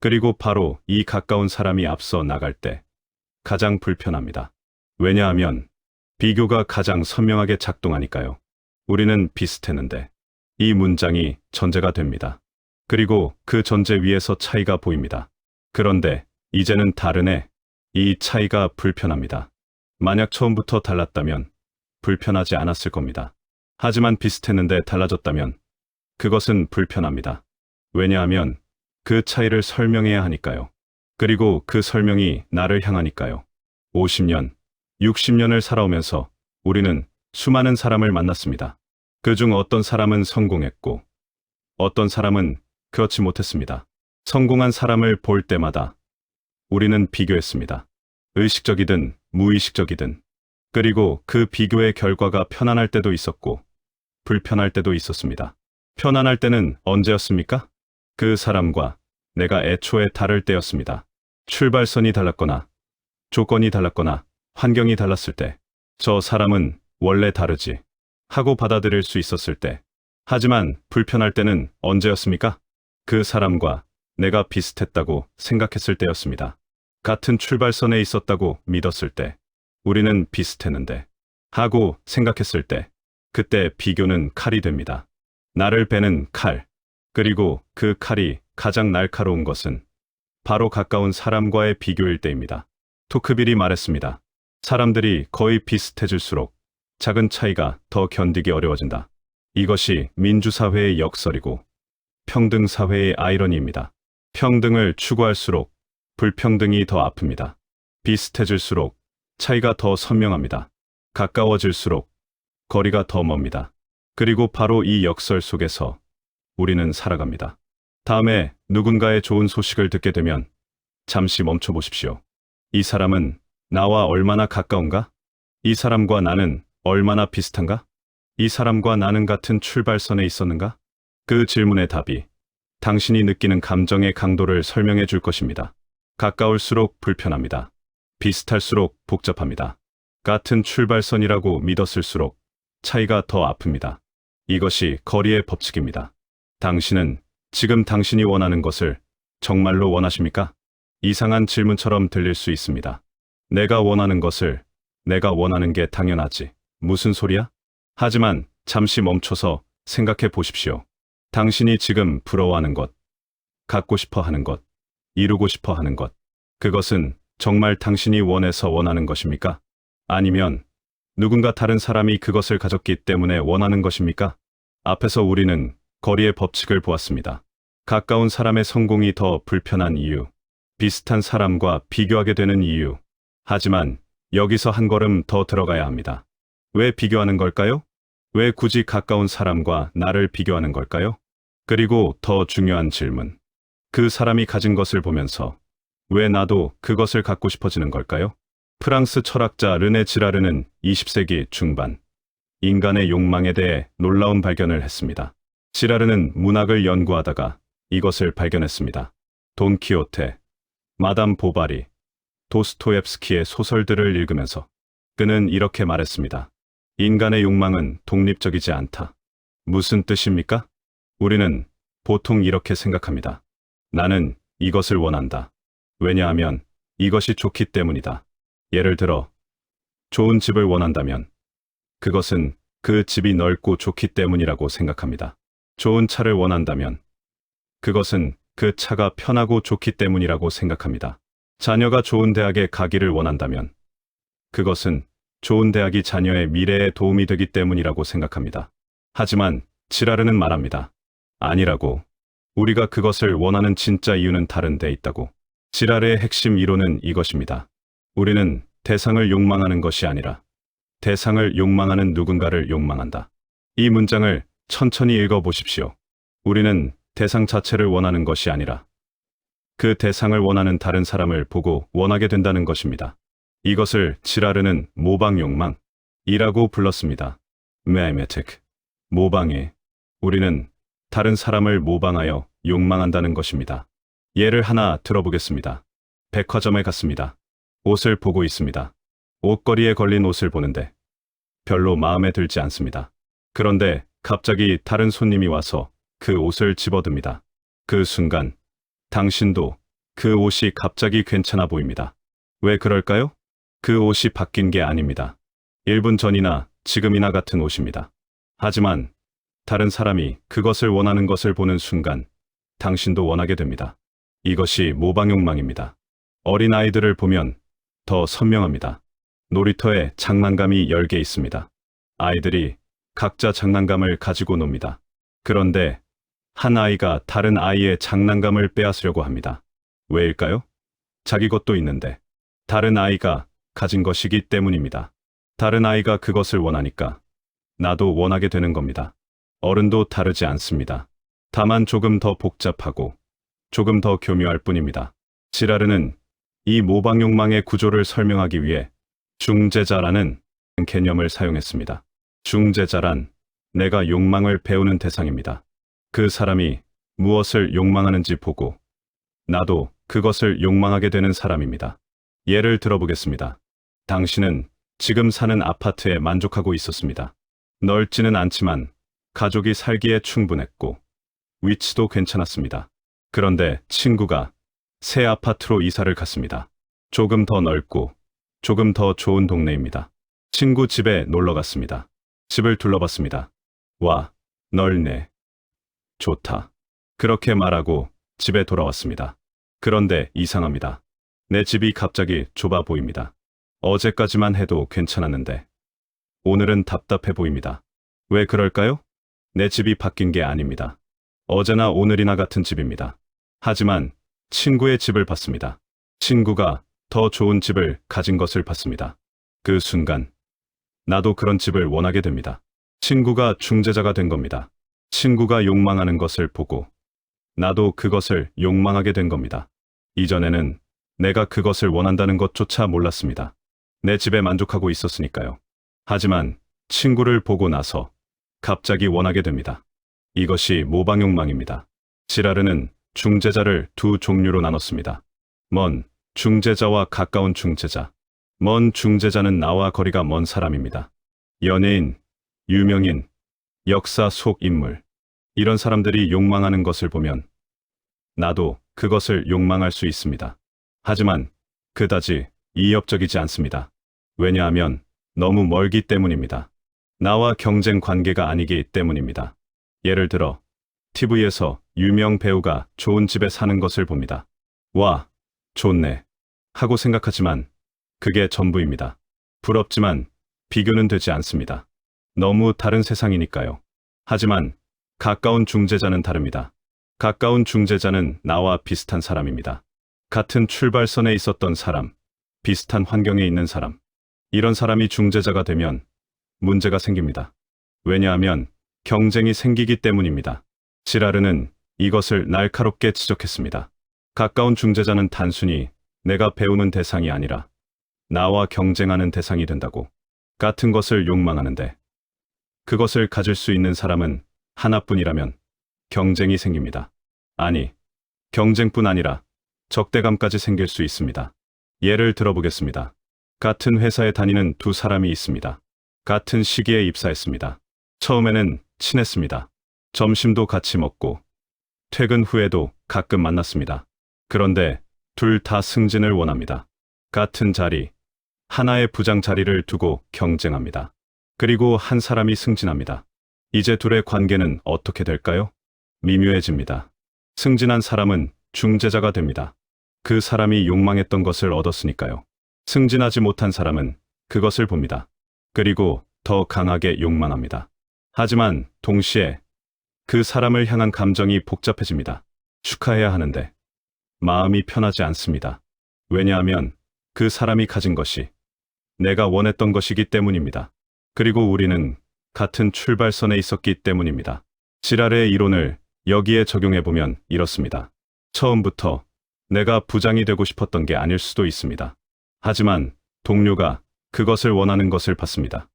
그리고 바로 이 가까운 사람이 앞서 나갈 때 가장 불편합니다. 왜냐하면 비교가 가장 선명하게 작동하니까요. 우리는 비슷했는데 이 문장이 전제가 됩니다. 그리고 그 전제 위에서 차이가 보입니다. 그런데 이제는 다르네. 이 차이가 불편합니다. 만약 처음부터 달랐다면 불편하지 않았을 겁니다. 하지만 비슷했는데 달라졌다면 그것은 불편합니다. 왜냐하면 그 차이를 설명해야 하니까요. 그리고 그 설명이 나를 향하니까요. 50년, 60년을 살아오면서 우리는 수많은 사람을 만났습니다. 그중 어떤 사람은 성공했고 어떤 사람은 그렇지 못했습니다. 성공한 사람을 볼 때마다 우리는 비교했습니다. 의식적이든 무의식적이든. 그리고 그 비교의 결과가 편안할 때도 있었고 불편할 때도 있었습니다. 편안할 때는 언제였습니까? 그 사람과 내가 애초에 다를 때였습니다. 출발선이 달랐거나 조건이 달랐거나 환경이 달랐을 때, 저 사람은 원래 다르지 하고 받아들일 수 있었을 때. 하지만 불편할 때는 언제였습니까? 그 사람과 내가 비슷했다고 생각했을 때였습니다. 같은 출발선에 있었다고 믿었을 때, 우리는 비슷했는데 하고 생각했을 때, 그때 비교는 칼이 됩니다. 나를 베는 칼. 그리고 그 칼이 가장 날카로운 것은 바로 가까운 사람과의 비교일 때입니다. 토크빌이 말했습니다. 사람들이 거의 비슷해질수록 작은 차이가 더 견디기 어려워진다. 이것이 민주사회의 역설이고 평등사회의 아이러니입니다. 평등을 추구할수록 불평등이 더 아픕니다. 비슷해질수록 차이가 더 선명합니다. 가까워질수록 거리가 더 멉니다. 그리고 바로 이 역설 속에서 우리는 살아갑니다. 다음에 누군가의 좋은 소식을 듣게 되면 잠시 멈춰 보십시오. 이 사람은 나와 얼마나 가까운가? 이 사람과 나는 얼마나 비슷한가? 이 사람과 나는 같은 출발선에 있었는가? 그 질문의 답이 당신이 느끼는 감정의 강도를 설명해 줄 것입니다. 가까울수록 불편합니다. 비슷할수록 복잡합니다. 같은 출발선이라고 믿었을수록 차이가 더 아픕니다. 이것이 거리의 법칙입니다. 당신은 지금 당신이 원하는 것을 정말로 원하십니까? 이상한 질문처럼 들릴 수 있습니다. 내가 원하는 것을 내가 원하는 게 당연하지. 무슨 소리야? 하지만 잠시 멈춰서 생각해 보십시오. 당신이 지금 부러워하는 것, 갖고 싶어 하는 것, 이루고 싶어 하는 것, 그것은 정말 당신이 원해서 원하는 것입니까? 아니면 누군가 다른 사람이 그것을 가졌기 때문에 원하는 것입니까? 앞에서 우리는 거리의 법칙을 보았습니다. 가까운 사람의 성공이 더 불편한 이유, 비슷한 사람과 비교하게 되는 이유. 하지만 여기서 한 걸음 더 들어가야 합니다. 왜 비교하는 걸까요? 왜 굳이 가까운 사람과 나를 비교하는 걸까요? 그리고 더 중요한 질문. 그 사람이 가진 것을 보면서 왜 나도 그것을 갖고 싶어지는 걸까요? 프랑스 철학자 르네 지라르는 20세기 중반 인간의 욕망에 대해 놀라운 발견을 했습니다. 지라르는 문학을 연구하다가 이것을 발견했습니다. 돈키호테, 마담 보바리, 도스토옙스키의 소설들을 읽으면서 그는 이렇게 말했습니다. 인간의 욕망은 독립적이지 않다. 무슨 뜻입니까? 우리는 보통 이렇게 생각합니다. 나는 이것을 원한다. 왜냐하면 이것이 좋기 때문이다. 예를 들어, 좋은 집을 원한다면 그것은 그 집이 넓고 좋기 때문이라고 생각합니다. 좋은 차를 원한다면 그것은 그 차가 편하고 좋기 때문이라고 생각합니다. 자녀가 좋은 대학에 가기를 원한다면 그것은 좋은 대학이 자녀의 미래에 도움이 되기 때문이라고 생각합니다. 하지만 지라르는 말합니다. 아니라고. 우리가 그것을 원하는 진짜 이유는 다른 데 있다고. 지라르의 핵심 이론은 이것입니다. 우리는 대상을 욕망하는 것이 아니라 대상을 욕망하는 누군가를 욕망한다. 이 문장을 천천히 읽어보십시오. 우리는 대상 자체를 원하는 것이 아니라 그 대상을 원하는 다른 사람을 보고 원하게 된다는 것입니다. 이것을 지라르는 모방 욕망이라고 불렀습니다. 메메텍, 모방에 우리는 다른 사람을 모방하여 욕망한다는 것입니다. 예를 하나 들어보겠습니다. 백화점에 갔습니다. 옷을 보고 있습니다. 옷걸이에 걸린 옷을 보는데 별로 마음에 들지 않습니다. 그런데 갑자기 다른 손님이 와서 그 옷을 집어듭니다. 그 순간 당신도 그 옷이 갑자기 괜찮아 보입니다. 왜 그럴까요? 그 옷이 바뀐 게 아닙니다. 1분 전이나 지금이나 같은 옷입니다. 하지만 다른 사람이 그것을 원하는 것을 보는 순간 당신도 원하게 됩니다. 이것이 모방 욕망입니다. 어린 아이들을 보면 더 선명합니다. 놀이터에 장난감이 10개 있습니다. 아이들이 각자 장난감을 가지고 놉니다. 그런데 한 아이가 다른 아이의 장난감을 빼앗으려고 합니다. 왜일까요? 자기 것도 있는데 다른 아이가 가진 것이기 때문입니다. 다른 아이가 그것을 원하니까 나도 원하게 되는 겁니다. 어른도 다르지 않습니다. 다만 조금 더 복잡하고 조금 더 교묘할 뿐입니다. 지라르는 이 모방 욕망의 구조를 설명하기 위해 중재자라는 개념을 사용했습니다. 중재자란 내가 욕망을 배우는 대상입니다. 그 사람이 무엇을 욕망하는지 보고 나도 그것을 욕망하게 되는 사람입니다. 예를 들어보겠습니다. 당신은 지금 사는 아파트에 만족하고 있었습니다. 넓지는 않지만 가족이 살기에 충분했고 위치도 괜찮았습니다. 그런데 친구가 새 아파트로 이사를 갔습니다. 조금 더 넓고 조금 더 좋은 동네입니다. 친구 집에 놀러 갔습니다. 집을 둘러봤습니다. 와, 넓네. 좋다. 그렇게 말하고 집에 돌아왔습니다. 그런데 이상합니다. 내 집이 갑자기 좁아 보입니다. 어제까지만 해도 괜찮았는데 오늘은 답답해 보입니다. 왜 그럴까요? 내 집이 바뀐 게 아닙니다. 어제나 오늘이나 같은 집입니다. 하지만 친구의 집을 봤습니다. 친구가 더 좋은 집을 가진 것을 봤습니다. 그 순간 나도 그런 집을 원하게 됩니다. 친구가 중재자가 된 겁니다. 친구가 욕망하는 것을 보고 나도 그것을 욕망하게 된 겁니다. 이전에는 내가 그것을 원한다는 것조차 몰랐습니다. 내 집에 만족하고 있었으니까요. 하지만 친구를 보고 나서 갑자기 원하게 됩니다. 이것이 모방 욕망입니다. 지라르는 중재자를 두 종류로 나눴습니다. 먼 중재자와 가까운 중재자. 먼 중재자는 나와 거리가 먼 사람입니다. 연예인, 유명인, 역사 속 인물. 이런 사람들이 욕망하는 것을 보면 나도 그것을 욕망할 수 있습니다. 하지만 그다지 이협적이지 않습니다. 왜냐하면 너무 멀기 때문입니다. 나와 경쟁 관계가 아니기 때문입니다. 예를 들어 TV에서 유명 배우가 좋은 집에 사는 것을 봅니다. 와, 좋네 하고 생각하지만 그게 전부입니다. 부럽지만 비교는 되지 않습니다. 너무 다른 세상이니까요. 하지만 가까운 중재자는 다릅니다. 가까운 중재자는 나와 비슷한 사람입니다. 같은 출발선에 있었던 사람, 비슷한 환경에 있는 사람. 이런 사람이 중재자가 되면 문제가 생깁니다. 왜냐하면 경쟁이 생기기 때문입니다. 지라르는 이것을 날카롭게 지적했습니다. 가까운 중재자는 단순히 내가 배우는 대상이 아니라 나와 경쟁하는 대상이 된다고. 같은 것을 욕망하는데 그것을 가질 수 있는 사람은 하나뿐이라면 경쟁이 생깁니다. 아니, 경쟁뿐 아니라 적대감까지 생길 수 있습니다. 예를 들어보겠습니다. 같은 회사에 다니는 두 사람이 있습니다. 같은 시기에 입사했습니다. 처음에는 친했습니다. 점심도 같이 먹고 퇴근 후에도 가끔 만났습니다. 그런데 둘 다 승진을 원합니다. 같은 자리, 하나의 부장 자리를 두고 경쟁합니다. 그리고 한 사람이 승진합니다. 이제 둘의 관계는 어떻게 될까요? 미묘해집니다. 승진한 사람은 중재자가 됩니다. 그 사람이 욕망했던 것을 얻었으니까요. 승진하지 못한 사람은 그것을 봅니다. 그리고 더 강하게 욕망합니다. 하지만 동시에 그 사람을 향한 감정이 복잡해집니다. 축하해야 하는데 마음이 편하지 않습니다. 왜냐하면 그 사람이 가진 것이 내가 원했던 것이기 때문입니다. 그리고 우리는 같은 출발선에 있었기 때문입니다. 지랄의 이론을 여기에 적용해보면 이렇습니다. 처음부터 내가 부장이 되고 싶었던 게 아닐 수도 있습니다. 하지만 동료가 그것을 원하는 것을 봤습니다.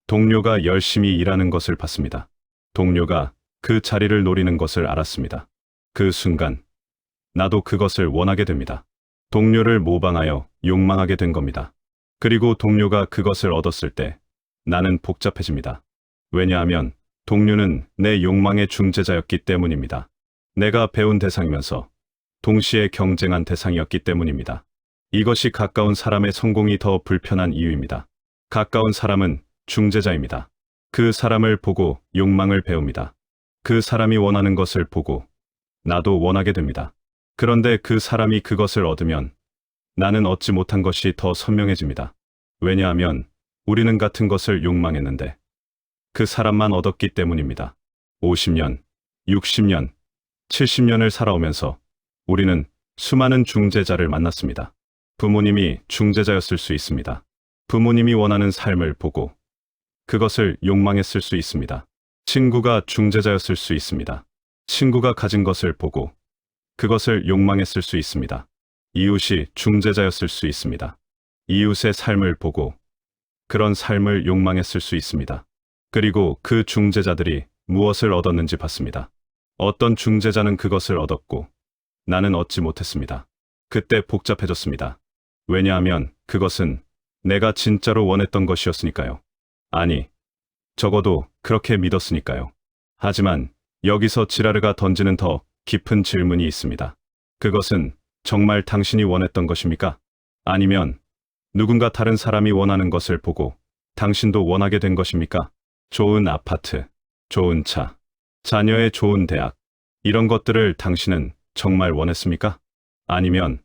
동료가 열심히 일하는 것을 봤습니다. 동료가 그 자리를 노리는 것을 알았습니다. 그 순간 나도 그것을 원하게 됩니다. 동료를 모방하여 욕망하게 된 겁니다. 그리고 동료가 그것을 얻었을 때 나는 복잡해집니다. 왜냐하면 동료는 내 욕망의 중재자였기 때문입니다. 내가 배운 대상이면서 동시에 경쟁한 대상이었기 때문입니다. 이것이 가까운 사람의 성공이 더 불편한 이유입니다. 가까운 사람은 중재자입니다. 그 사람을 보고 욕망을 배웁니다. 그 사람이 원하는 것을 보고 나도 원하게 됩니다. 그런데 그 사람이 그것을 얻으면 나는 얻지 못한 것이 더 선명해집니다. 왜냐하면 우리는 같은 것을 욕망했는데 그 사람만 얻었기 때문입니다. 50년, 60년, 70년을 살아오면서 우리는 수많은 중재자를 만났습니다. 부모님이 중재자였을 수 있습니다. 부모님이 원하는 삶을 보고 그것을 욕망했을 수 있습니다. 친구가 중재자였을 수 있습니다. 친구가 가진 것을 보고 그것을 욕망했을 수 있습니다. 이웃이 중재자였을 수 있습니다. 이웃의 삶을 보고 그런 삶을 욕망했을 수 있습니다. 그리고 그 중재자들이 무엇을 얻었는지 봤습니다. 어떤 중재자는 그것을 얻었고 나는 얻지 못했습니다. 그때 복잡해졌습니다. 왜냐하면 그것은 내가 진짜로 원했던 것이었으니까요. 아니, 적어도 그렇게 믿었으니까요. 하지만 여기서 지라르가 던지는 더 깊은 질문이 있습니다. 그것은 정말 당신이 원했던 것입니까? 아니면 누군가 다른 사람이 원하는 것을 보고 당신도 원하게 된 것입니까? 좋은 아파트, 좋은 차, 자녀의 좋은 대학, 이런 것들을 당신은 정말 원했습니까? 아니면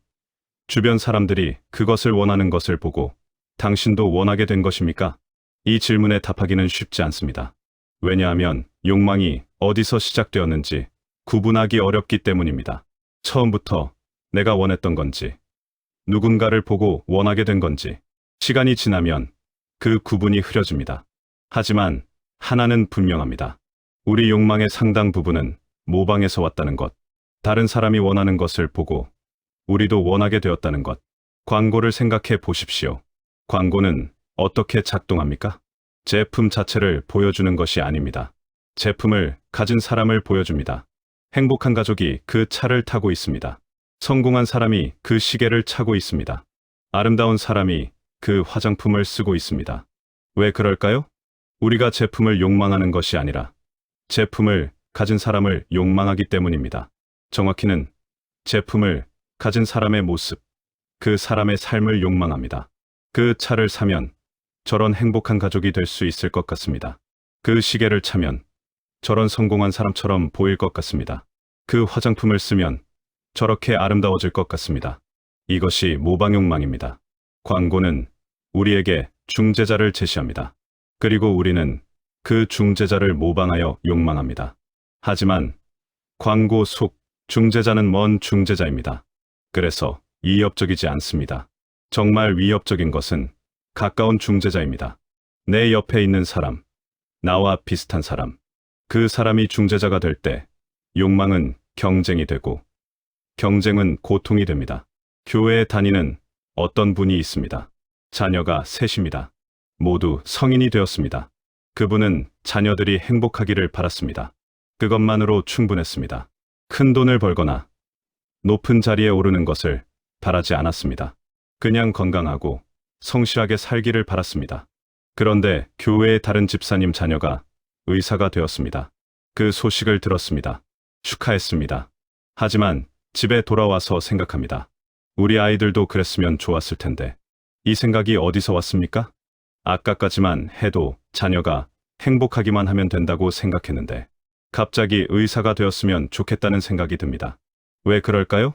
주변 사람들이 그것을 원하는 것을 보고 당신도 원하게 된 것입니까? 이 질문에 답하기는 쉽지 않습니다. 왜냐하면 욕망이 어디서 시작되었는지 구분하기 어렵기 때문입니다. 처음부터 내가 원했던 건지, 누군가를 보고 원하게 된 건지, 시간이 지나면 그 구분이 흐려집니다. 하지만 하나는 분명합니다. 우리 욕망의 상당 부분은 모방에서 왔다는 것, 다른 사람이 원하는 것을 보고 우리도 원하게 되었다는 것. 광고를 생각해 보십시오. 광고는 어떻게 작동합니까? 제품 자체를 보여주는 것이 아닙니다. 제품을 가진 사람을 보여줍니다. 행복한 가족이 그 차를 타고 있습니다. 성공한 사람이 그 시계를 차고 있습니다. 아름다운 사람이 그 화장품을 쓰고 있습니다. 왜 그럴까요? 우리가 제품을 욕망하는 것이 아니라 제품을 가진 사람을 욕망하기 때문입니다. 정확히는 제품을 가진 사람의 모습, 그 사람의 삶을 욕망합니다. 그 차를 사면 저런 행복한 가족이 될 수 있을 것 같습니다. 그 시계를 차면 저런 성공한 사람처럼 보일 것 같습니다. 그 화장품을 쓰면 저렇게 아름다워질 것 같습니다. 이것이 모방 욕망입니다. 광고는 우리에게 중재자를 제시합니다. 그리고 우리는 그 중재자를 모방하여 욕망합니다. 하지만 광고 속 중재자는 먼 중재자입니다. 그래서 위협적이지 않습니다. 정말 위협적인 것은 가까운 중재자입니다. 내 옆에 있는 사람, 나와 비슷한 사람, 그 사람이 중재자가 될 때 욕망은 경쟁이 되고 경쟁은 고통이 됩니다. 교회에 다니는 어떤 분이 있습니다. 자녀가 셋입니다. 모두 성인이 되었습니다. 그분은 자녀들이 행복하기를 바랐습니다. 그것만으로 충분했습니다. 큰 돈을 벌거나 높은 자리에 오르는 것을 바라지 않았습니다. 그냥 건강하고 성실하게 살기를 바랐습니다. 그런데 교회의 다른 집사님 자녀가 의사가 되었습니다. 그 소식을 들었습니다. 축하했습니다. 하지만 집에 돌아와서 생각합니다. 우리 아이들도 그랬으면 좋았을 텐데. 이 생각이 어디서 왔습니까? 아까까지만 해도 자녀가 행복하기만 하면 된다고 생각했는데 갑자기 의사가 되었으면 좋겠다는 생각이 듭니다. 왜 그럴까요?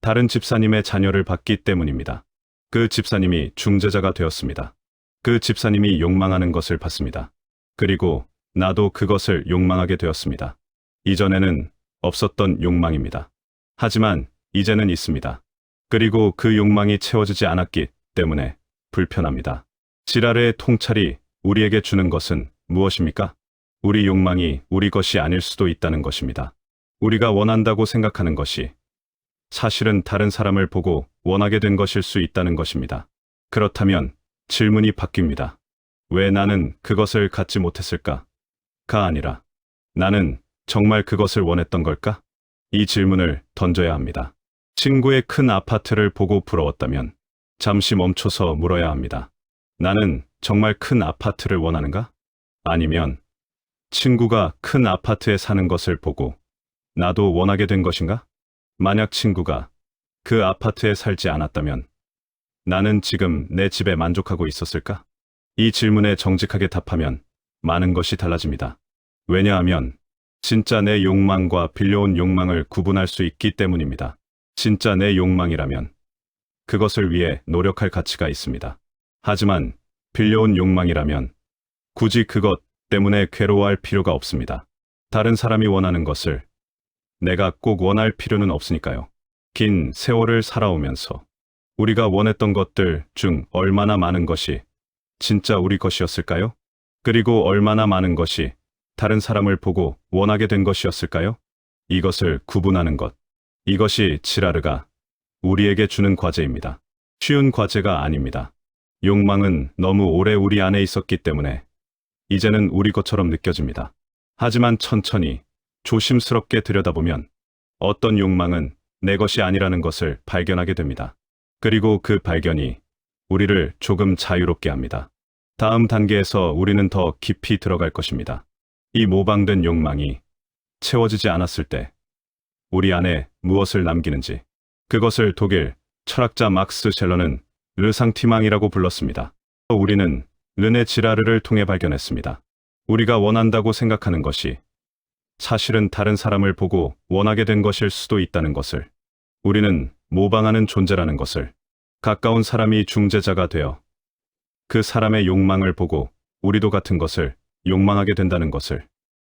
다른 집사님의 자녀를 봤기 때문입니다. 그 집사님이 중재자가 되었습니다. 그 집사님이 욕망하는 것을 봤습니다. 그리고 나도 그것을 욕망하게 되었습니다. 이전에는 없었던 욕망입니다. 하지만 이제는 있습니다. 그리고 그 욕망이 채워지지 않았기 때문에 불편합니다. 지랄의 통찰이 우리에게 주는 것은 무엇입니까? 우리 욕망이 우리 것이 아닐 수도 있다는 것입니다. 우리가 원한다고 생각하는 것이 사실은 다른 사람을 보고 원하게 된 것일 수 있다는 것입니다. 그렇다면 질문이 바뀝니다. 왜 나는 그것을 갖지 못했을까? 가 아니라 나는 정말 그것을 원했던 걸까? 이 질문을 던져야 합니다. 친구의 큰 아파트를 보고 부러웠다면 잠시 멈춰서 물어야 합니다. 나는 정말 큰 아파트를 원하는가? 아니면 친구가 큰 아파트에 사는 것을 보고 나도 원하게 된 것인가? 만약 친구가 그 아파트에 살지 않았다면 나는 지금 내 집에 만족하고 있었을까? 이 질문에 정직하게 답하면 많은 것이 달라집니다. 왜냐하면 진짜 내 욕망과 빌려온 욕망을 구분할 수 있기 때문입니다. 진짜 내 욕망이라면 그것을 위해 노력할 가치가 있습니다. 하지만 빌려온 욕망이라면 굳이 그것 때문에 괴로워할 필요가 없습니다. 다른 사람이 원하는 것을 내가 꼭 원할 필요는 없으니까요. 긴 세월을 살아오면서 우리가 원했던 것들 중 얼마나 많은 것이 진짜 우리 것이었을까요? 그리고 얼마나 많은 것이 다른 사람을 보고 원하게 된 것이었을까요? 이것을 구분하는 것. 이것이 지라르가 우리에게 주는 과제입니다. 쉬운 과제가 아닙니다. 욕망은 너무 오래 우리 안에 있었기 때문에 이제는 우리 것처럼 느껴집니다. 하지만 천천히 조심스럽게 들여다보면 어떤 욕망은 내 것이 아니라는 것을 발견하게 됩니다. 그리고 그 발견이 우리를 조금 자유롭게 합니다. 다음 단계에서 우리는 더 깊이 들어갈 것입니다. 이 모방된 욕망이 채워지지 않았을 때 우리 안에 무엇을 남기는지, 그것을 독일 철학자 막스 셸러는 르상티망이라고 불렀습니다. 우리는 르네 지라르를 통해 발견했습니다. 우리가 원한다고 생각하는 것이 사실은 다른 사람을 보고 원하게 된 것일 수도 있다는 것을, 우리는 모방하는 존재라는 것을, 가까운 사람이 중재자가 되어 그 사람의 욕망을 보고 우리도 같은 것을 욕망하게 된다는 것을.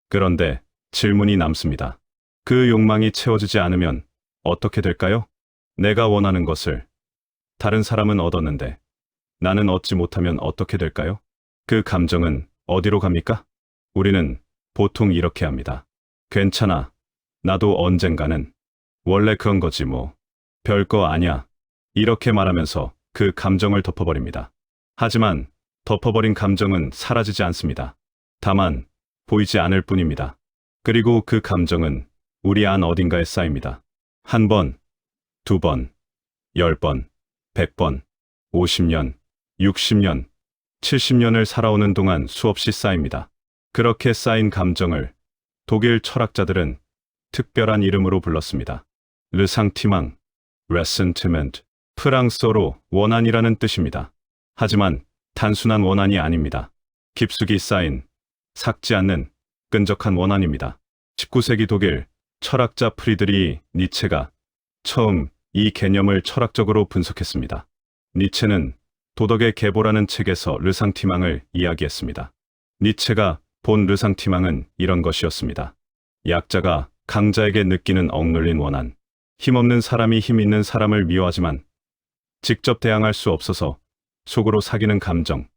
그런데 질문이 남습니다. 그 욕망이 채워지지 않으면 어떻게 될까요? 내가 원하는 것을 다른 사람은 얻었는데 나는 얻지 못하면 어떻게 될까요? 그 감정은 어디로 갑니까? 우리는 보통 이렇게 합니다. 괜찮아. 나도 언젠가는. 원래 그런 거지 뭐. 별거 아냐. 이렇게 말하면서 그 감정을 덮어버립니다. 하지만 덮어버린 감정은 사라지지 않습니다. 다만 보이지 않을 뿐입니다. 그리고 그 감정은 우리 안 어딘가에 쌓입니다. 한 번, 두 번, 10번, 100번, 50년, 60년, 70년을 살아오는 동안 수없이 쌓입니다. 그렇게 쌓인 감정을 독일 철학자들은 특별한 이름으로 불렀습니다. 르상티망, ressentiment, 프랑스어로 원한이라는 뜻입니다. 하지만 단순한 원한이 아닙니다. 깊숙이 쌓인, 삭지 않는 끈적한 원한입니다. 19세기 독일 철학자 프리드리히 니체가 처음 이 개념을 철학적으로 분석했습니다. 니체는 도덕의 계보라는 책에서 르상티망을 이야기했습니다. 니체가 본 르상티망은 이런 것이었습니다. 약자가 강자에게 느끼는 억눌린 원한, 힘없는 사람이 힘 있는 사람을 미워하지만 직접 대항할 수 없어서 속으로 사귀는 감정.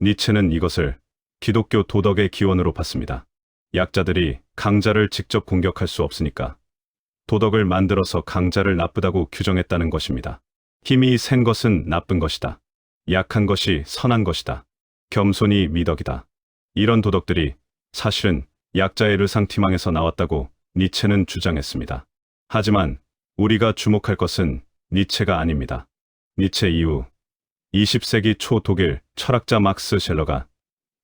니체는 이것을 기독교 도덕의 기원으로 봤습니다. 약자들이 강자를 직접 공격할 수 없으니까 도덕을 만들어서 강자를 나쁘다고 규정했다는 것입니다. 힘이 센 것은 나쁜 것이다. 약한 것이 선한 것이다. 겸손이 미덕이다. 이런 도덕들이 사실은 약자의 르상티망에서 나왔다고 니체는 주장했습니다. 하지만 우리가 주목할 것은 니체가 아닙니다. 니체 이후 20세기 초 독일 철학자 막스 셸러가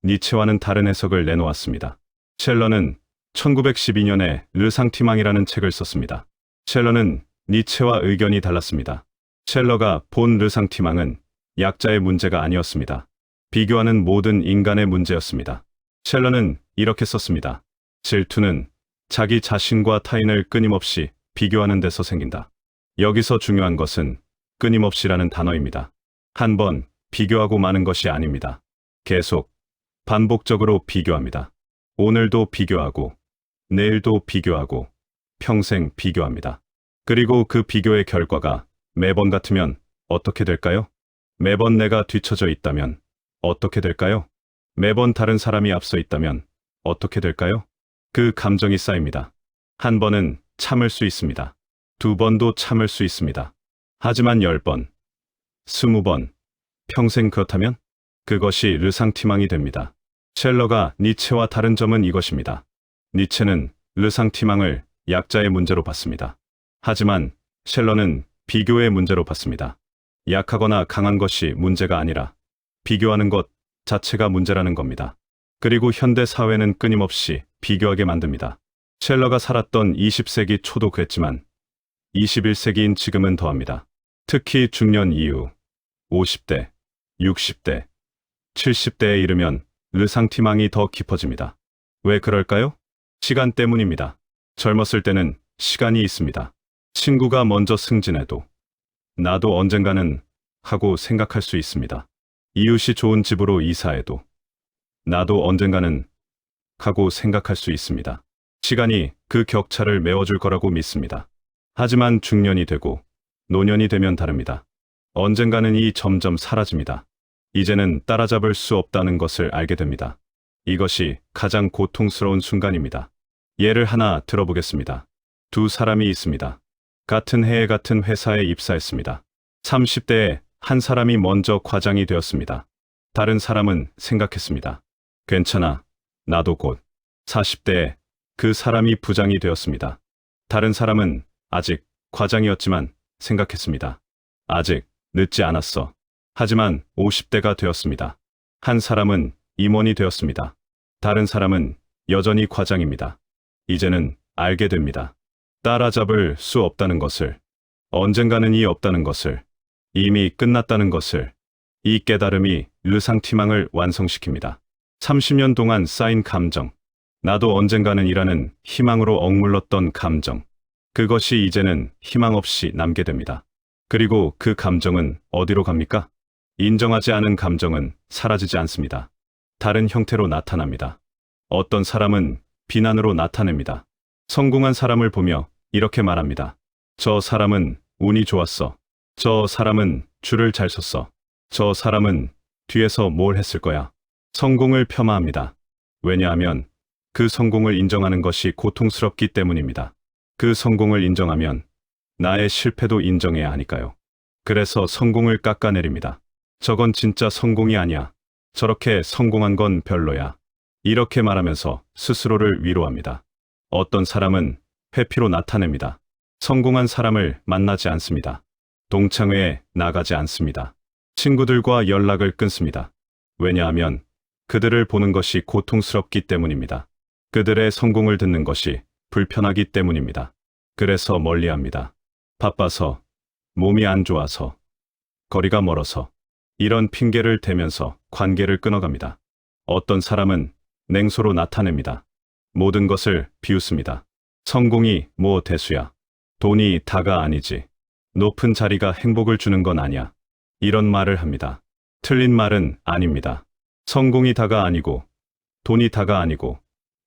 니체와는 다른 해석을 내놓았습니다. 셸러는 1912년에 르상티망이라는 책을 썼습니다. 셸러는 니체와 의견이 달랐습니다. 셸러가 본 르상티망은 약자의 문제가 아니었습니다. 비교하는 모든 인간의 문제였습니다. 셸러는 이렇게 썼습니다. 질투는 자기 자신과 타인을 끊임없이 비교하는 데서 생긴다. 여기서 중요한 것은 끊임없이라는 단어입니다. 한 번 비교하고 마는 것이 아닙니다. 계속 반복적으로 비교합니다. 오늘도 비교하고 내일도 비교하고 평생 비교합니다. 그리고 그 비교의 결과가 매번 같으면 어떻게 될까요? 매번 내가 뒤처져 있다면 어떻게 될까요? 매번 다른 사람이 앞서 있다면 어떻게 될까요? 그 감정이 쌓입니다. 한 번은 참을 수 있습니다. 두 번도 참을 수 있습니다. 하지만 10번, 20번, 평생 그렇다면 그것이 르상티망이 됩니다. 셸러가 니체와 다른 점은 이것입니다. 니체는 르상티망을 약자의 문제로 봤습니다. 하지만 셸러는 비교의 문제로 봤습니다. 약하거나 강한 것이 문제가 아니라 비교하는 것 자체가 문제라는 겁니다. 그리고 현대 사회는 끊임없이 비교하게 만듭니다. 셸러가 살았던 20세기 초도 그랬지만 21세기인 지금은 더합니다. 특히 중년 이후 50대, 60대, 70대에 이르면 르상티망이 더 깊어집니다. 왜 그럴까요? 시간 때문입니다. 젊었을 때는 시간이 있습니다. 친구가 먼저 승진해도 나도 언젠가는 하고 생각할 수 있습니다. 이웃이 좋은 집으로 이사해도 나도 언젠가는 하고 생각할 수 있습니다. 시간이 그 격차를 메워줄 거라고 믿습니다. 하지만 중년이 되고 노년이 되면 다릅니다. 언젠가는 이 점점 사라집니다. 이제는 따라잡을 수 없다는 것을 알게 됩니다. 이것이 가장 고통스러운 순간입니다. 예를 하나 들어보겠습니다. 두 사람이 있습니다. 같은 해에 같은 회사에 입사했습니다. 30대에 한 사람이 먼저 과장이 되었습니다. 다른 사람은 생각했습니다. 괜찮아, 나도 곧. 40대에 그 사람이 부장이 되었습니다. 다른 사람은 아직 과장이었지만 생각했습니다. 아직 늦지 않았어. 하지만 50대가 되었습니다. 한 사람은 임원이 되었습니다. 다른 사람은 여전히 과장입니다. 이제는 알게 됩니다. 따라잡을 수 없다는 것을, 언젠가는 이 없다는 것을, 이미 끝났다는 것을. 이 깨달음이 르상티망을 완성시킵니다. 30년 동안 쌓인 감정, 나도 언젠가는 이라는 희망으로 억물렀던 감정, 그것이 이제는 희망 없이 남게 됩니다. 그리고 그 감정은 어디로 갑니까? 인정하지 않은 감정은 사라지지 않습니다. 다른 형태로 나타납니다. 어떤 사람은 비난으로 나타냅니다. 성공한 사람을 보며 이렇게 말합니다. 저 사람은 운이 좋았어. 저 사람은 줄을 잘 섰어. 저 사람은 뒤에서 뭘 했을 거야. 성공을 폄하합니다. 왜냐하면 그 성공을 인정하는 것이 고통스럽기 때문입니다. 그 성공을 인정하면 나의 실패도 인정해야 하니까요. 그래서 성공을 깎아내립니다. 저건 진짜 성공이 아니야. 저렇게 성공한 건 별로야. 이렇게 말하면서 스스로를 위로합니다. 어떤 사람은 회피로 나타냅니다. 성공한 사람을 만나지 않습니다. 동창회에 나가지 않습니다. 친구들과 연락을 끊습니다. 왜냐하면 그들을 보는 것이 고통스럽기 때문입니다. 그들의 성공을 듣는 것이 불편하기 때문입니다. 그래서 멀리합니다. 바빠서, 몸이 안 좋아서, 거리가 멀어서, 이런 핑계를 대면서 관계를 끊어갑니다. 어떤 사람은 냉소로 나타냅니다. 모든 것을 비웃습니다. 성공이 뭐 대수야. 돈이 다가 아니지. 높은 자리가 행복을 주는 건 아니야. 이런 말을 합니다. 틀린 말은 아닙니다. 성공이 다가 아니고, 돈이 다가 아니고,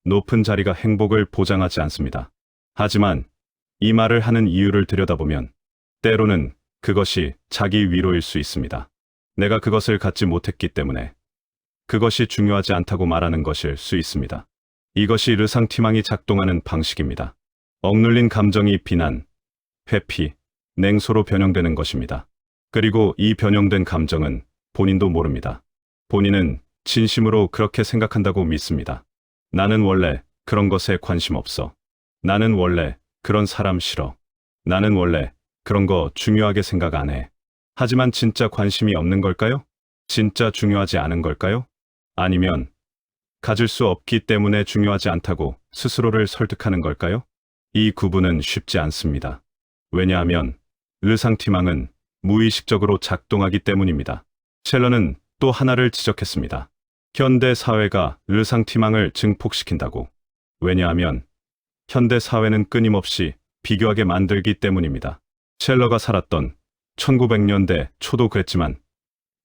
높은 자리가 행복을 보장하지 않습니다. 하지만 이 말을 하는 이유를 들여다보면 때로는 그것이 자기 위로일 수 있습니다. 내가 그것을 갖지 못했기 때문에 그것이 중요하지 않다고 말하는 것일 수 있습니다. 이것이 르상티망이 작동하는 방식입니다. 억눌린 감정이 비난, 회피, 냉소로 변형되는 것입니다. 그리고 이 변형된 감정은 본인도 모릅니다. 본인은 진심으로 그렇게 생각한다고 믿습니다. 나는 원래 그런 것에 관심 없어. 나는 원래 그런 사람 싫어. 나는 원래 그런 거 중요하게 생각 안 해. 하지만 진짜 관심이 없는 걸까요? 진짜 중요하지 않은 걸까요? 아니면 가질 수 없기 때문에 중요하지 않다고 스스로를 설득하는 걸까요? 이 구분은 쉽지 않습니다. 왜냐하면 르상티망은 무의식적으로 작동하기 때문입니다. 셀러는 또 하나를 지적했습니다. 현대 사회가 르상티망을 증폭시킨다고. 왜냐하면 현대 사회는 끊임없이 비교하게 만들기 때문입니다. 셀러가 살았던 1900년대 초도 그랬지만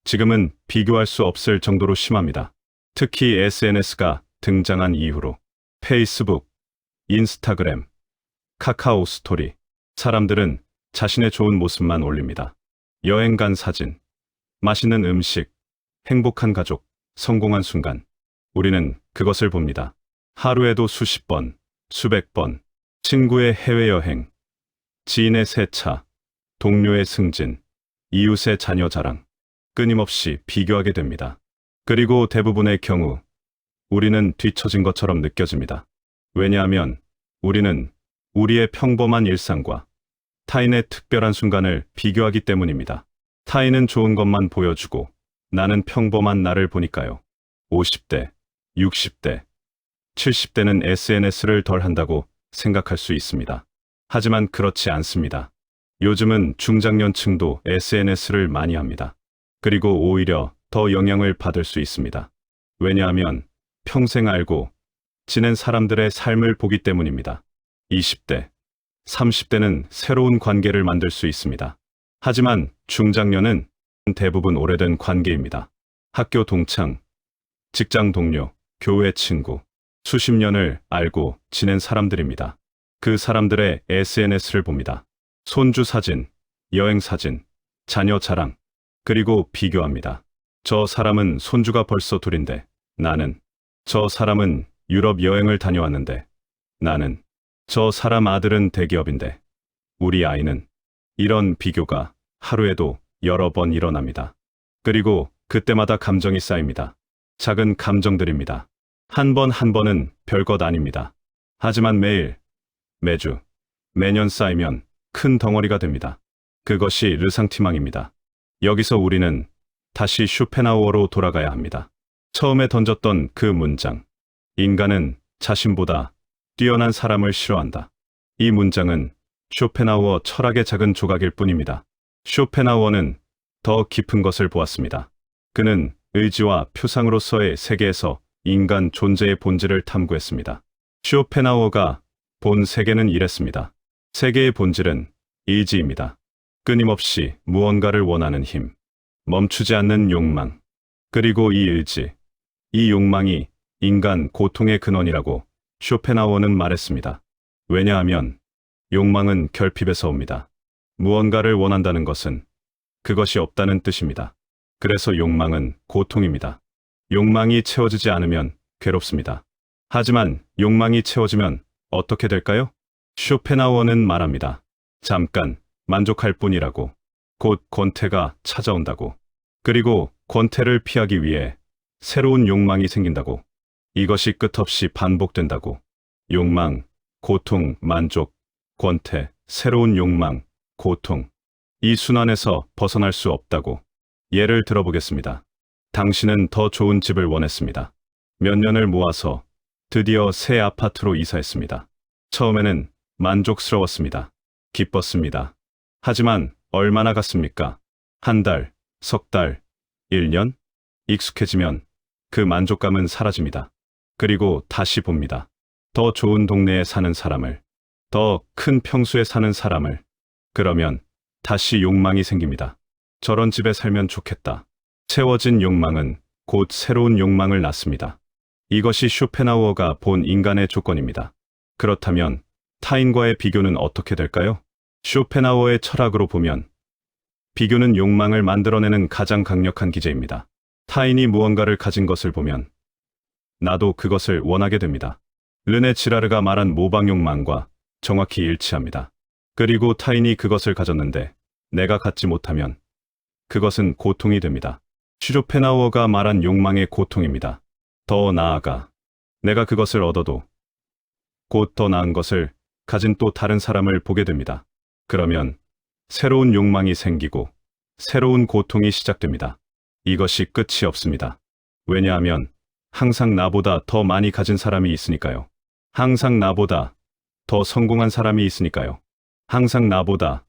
지금은 비교할 수 없을 정도로 심합니다. 특히 SNS가 등장한 이후로 페이스북, 인스타그램, 카카오 스토리, 사람들은 자신의 좋은 모습만 올립니다. 여행 간 사진, 맛있는 음식, 행복한 가족, 성공한 순간. 우리는 그것을 봅니다. 하루에도 수십 번, 수백 번. 친구의 해외여행, 지인의 새 차, 동료의 승진, 이웃의 자녀 자랑. 끊임없이 비교하게 됩니다. 그리고 대부분의 경우 우리는 뒤처진 것처럼 느껴집니다. 왜냐하면 우리는 우리의 평범한 일상과 타인의 특별한 순간을 비교하기 때문입니다. 타인은 좋은 것만 보여주고 나는 평범한 나를 보니까요. 50대, 60대, 70대는 SNS를 덜 한다고 생각할 수 있습니다. 하지만 그렇지 않습니다. 요즘은 중장년층도 SNS를 많이 합니다. 그리고 오히려 더 영향을 받을 수 있습니다. 왜냐하면 평생 알고 지낸 사람들의 삶을 보기 때문입니다. 20대, 30대는 새로운 관계를 만들 수 있습니다. 하지만 중장년은 대부분 오래된 관계입니다. 학교 동창, 직장 동료, 교회 친구, 수십 년을 알고 지낸 사람들입니다. 그 사람들의 SNS를 봅니다. 손주 사진, 여행 사진, 자녀 자랑, 그리고 비교합니다. 저 사람은 손주가 벌써 둘인데 나는, 저 사람은 유럽 여행을 다녀왔는데 나는, 저 사람 아들은 대기업인데 우리 아이는, 이런 비교가 하루에도 여러 번 일어납니다. 그리고 그때마다 감정이 쌓입니다. 작은 감정들입니다. 한 번 한 번은 별것 아닙니다. 하지만 매일, 매주, 매년 쌓이면 큰 덩어리가 됩니다. 그것이 르상티망입니다. 여기서 우리는 다시 쇼펜하우어로 돌아가야 합니다. 처음에 던졌던 그 문장. 인간은 자신보다 뛰어난 사람을 싫어한다. 이 문장은 쇼펜하우어 철학의 작은 조각일 뿐입니다. 쇼펜하우어는 더 깊은 것을 보았습니다. 그는 의지와 표상으로서의 세계에서 인간 존재의 본질을 탐구했습니다. 쇼펜하우어가 본 세계는 이랬습니다. 세계의 본질은 의지입니다. 끊임없이 무언가를 원하는 힘, 멈추지 않는 욕망, 그리고 이 의지, 이 욕망이 인간 고통의 근원이라고 쇼펜하우어는 말했습니다. 왜냐하면 욕망은 결핍에서 옵니다. 무언가를 원한다는 것은 그것이 없다는 뜻입니다. 그래서 욕망은 고통입니다. 욕망이 채워지지 않으면 괴롭습니다. 하지만 욕망이 채워지면 어떻게 될까요? 쇼펜하우어는 말합니다. 잠깐 만족할 뿐이라고. 곧 권태가 찾아온다고. 그리고 권태를 피하기 위해 새로운 욕망이 생긴다고. 이것이 끝없이 반복된다고. 욕망, 고통, 만족, 권태, 새로운 욕망, 고통. 이 순환에서 벗어날 수 없다고. 예를 들어보겠습니다. 당신은 더 좋은 집을 원했습니다. 몇 년을 모아서 드디어 새 아파트로 이사했습니다. 처음에는 만족스러웠습니다. 기뻤습니다. 하지만 얼마나 갔습니까? 한 달, 석 달, 1년? 익숙해지면 그 만족감은 사라집니다. 그리고 다시 봅니다. 더 좋은 동네에 사는 사람을, 더 큰 평수에 사는 사람을. 그러면 다시 욕망이 생깁니다. 저런 집에 살면 좋겠다. 채워진 욕망은 곧 새로운 욕망을 낳습니다. 이것이 쇼펜하우어가 본 인간의 조건입니다. 그렇다면 타인과의 비교는 어떻게 될까요? 쇼펜하우어의 철학으로 보면 비교는 욕망을 만들어내는 가장 강력한 기제입니다. 타인이 무언가를 가진 것을 보면 나도 그것을 원하게 됩니다. 르네 지라르가 말한 모방 욕망과 정확히 일치합니다. 그리고 타인이 그것을 가졌는데 내가 갖지 못하면 그것은 고통이 됩니다. 쇼펜하우어가 말한 욕망의 고통입니다. 더 나아가 내가 그것을 얻어도 곧 더 나은 것을 가진 또 다른 사람을 보게 됩니다. 그러면 새로운 욕망이 생기고 새로운 고통이 시작됩니다. 이것이 끝이 없습니다. 왜냐하면 항상 나보다 더 많이 가진 사람이 있으니까요. 항상 나보다 더 성공한 사람이 있으니까요. 항상 나보다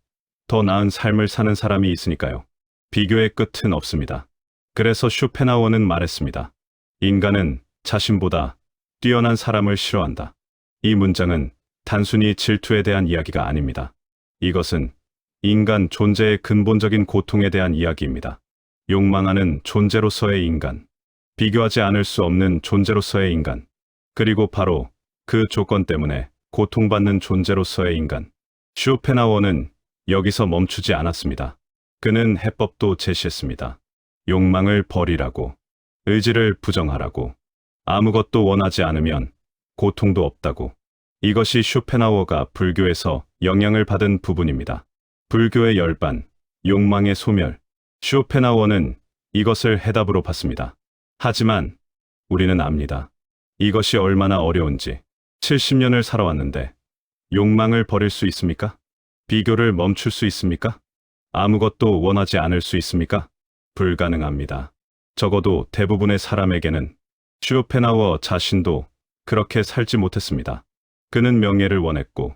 더 나은 삶을 사는 사람이 있으니까요. 비교의 끝은 없습니다. 그래서 쇼펜하우어는 말했습니다. 인간은 자신보다 뛰어난 사람을 싫어한다. 이 문장은 단순히 질투에 대한 이야기가 아닙니다. 이것은 인간 존재의 근본적인 고통에 대한 이야기입니다. 욕망하는 존재로서의 인간, 비교하지 않을 수 없는 존재로서의 인간, 그리고 바로 그 조건 때문에 고통받는 존재로서의 인간. 쇼펜하우어는 여기서 멈추지 않았습니다. 그는 해법도 제시했습니다. 욕망을 버리라고, 의지를 부정하라고, 아무것도 원하지 않으면 고통도 없다고. 이것이 쇼펜하우어가 불교에서 영향을 받은 부분입니다. 불교의 열반, 욕망의 소멸. 쇼펜하우어는 이것을 해답으로 봤습니다. 하지만 우리는 압니다. 이것이 얼마나 어려운지. 70년을 살아왔는데 욕망을 버릴 수 있습니까? 비교를 멈출 수 있습니까? 아무것도 원하지 않을 수 있습니까? 불가능합니다. 적어도 대부분의 사람에게는. 쇼펜하우어 자신도 그렇게 살지 못했습니다. 그는 명예를 원했고,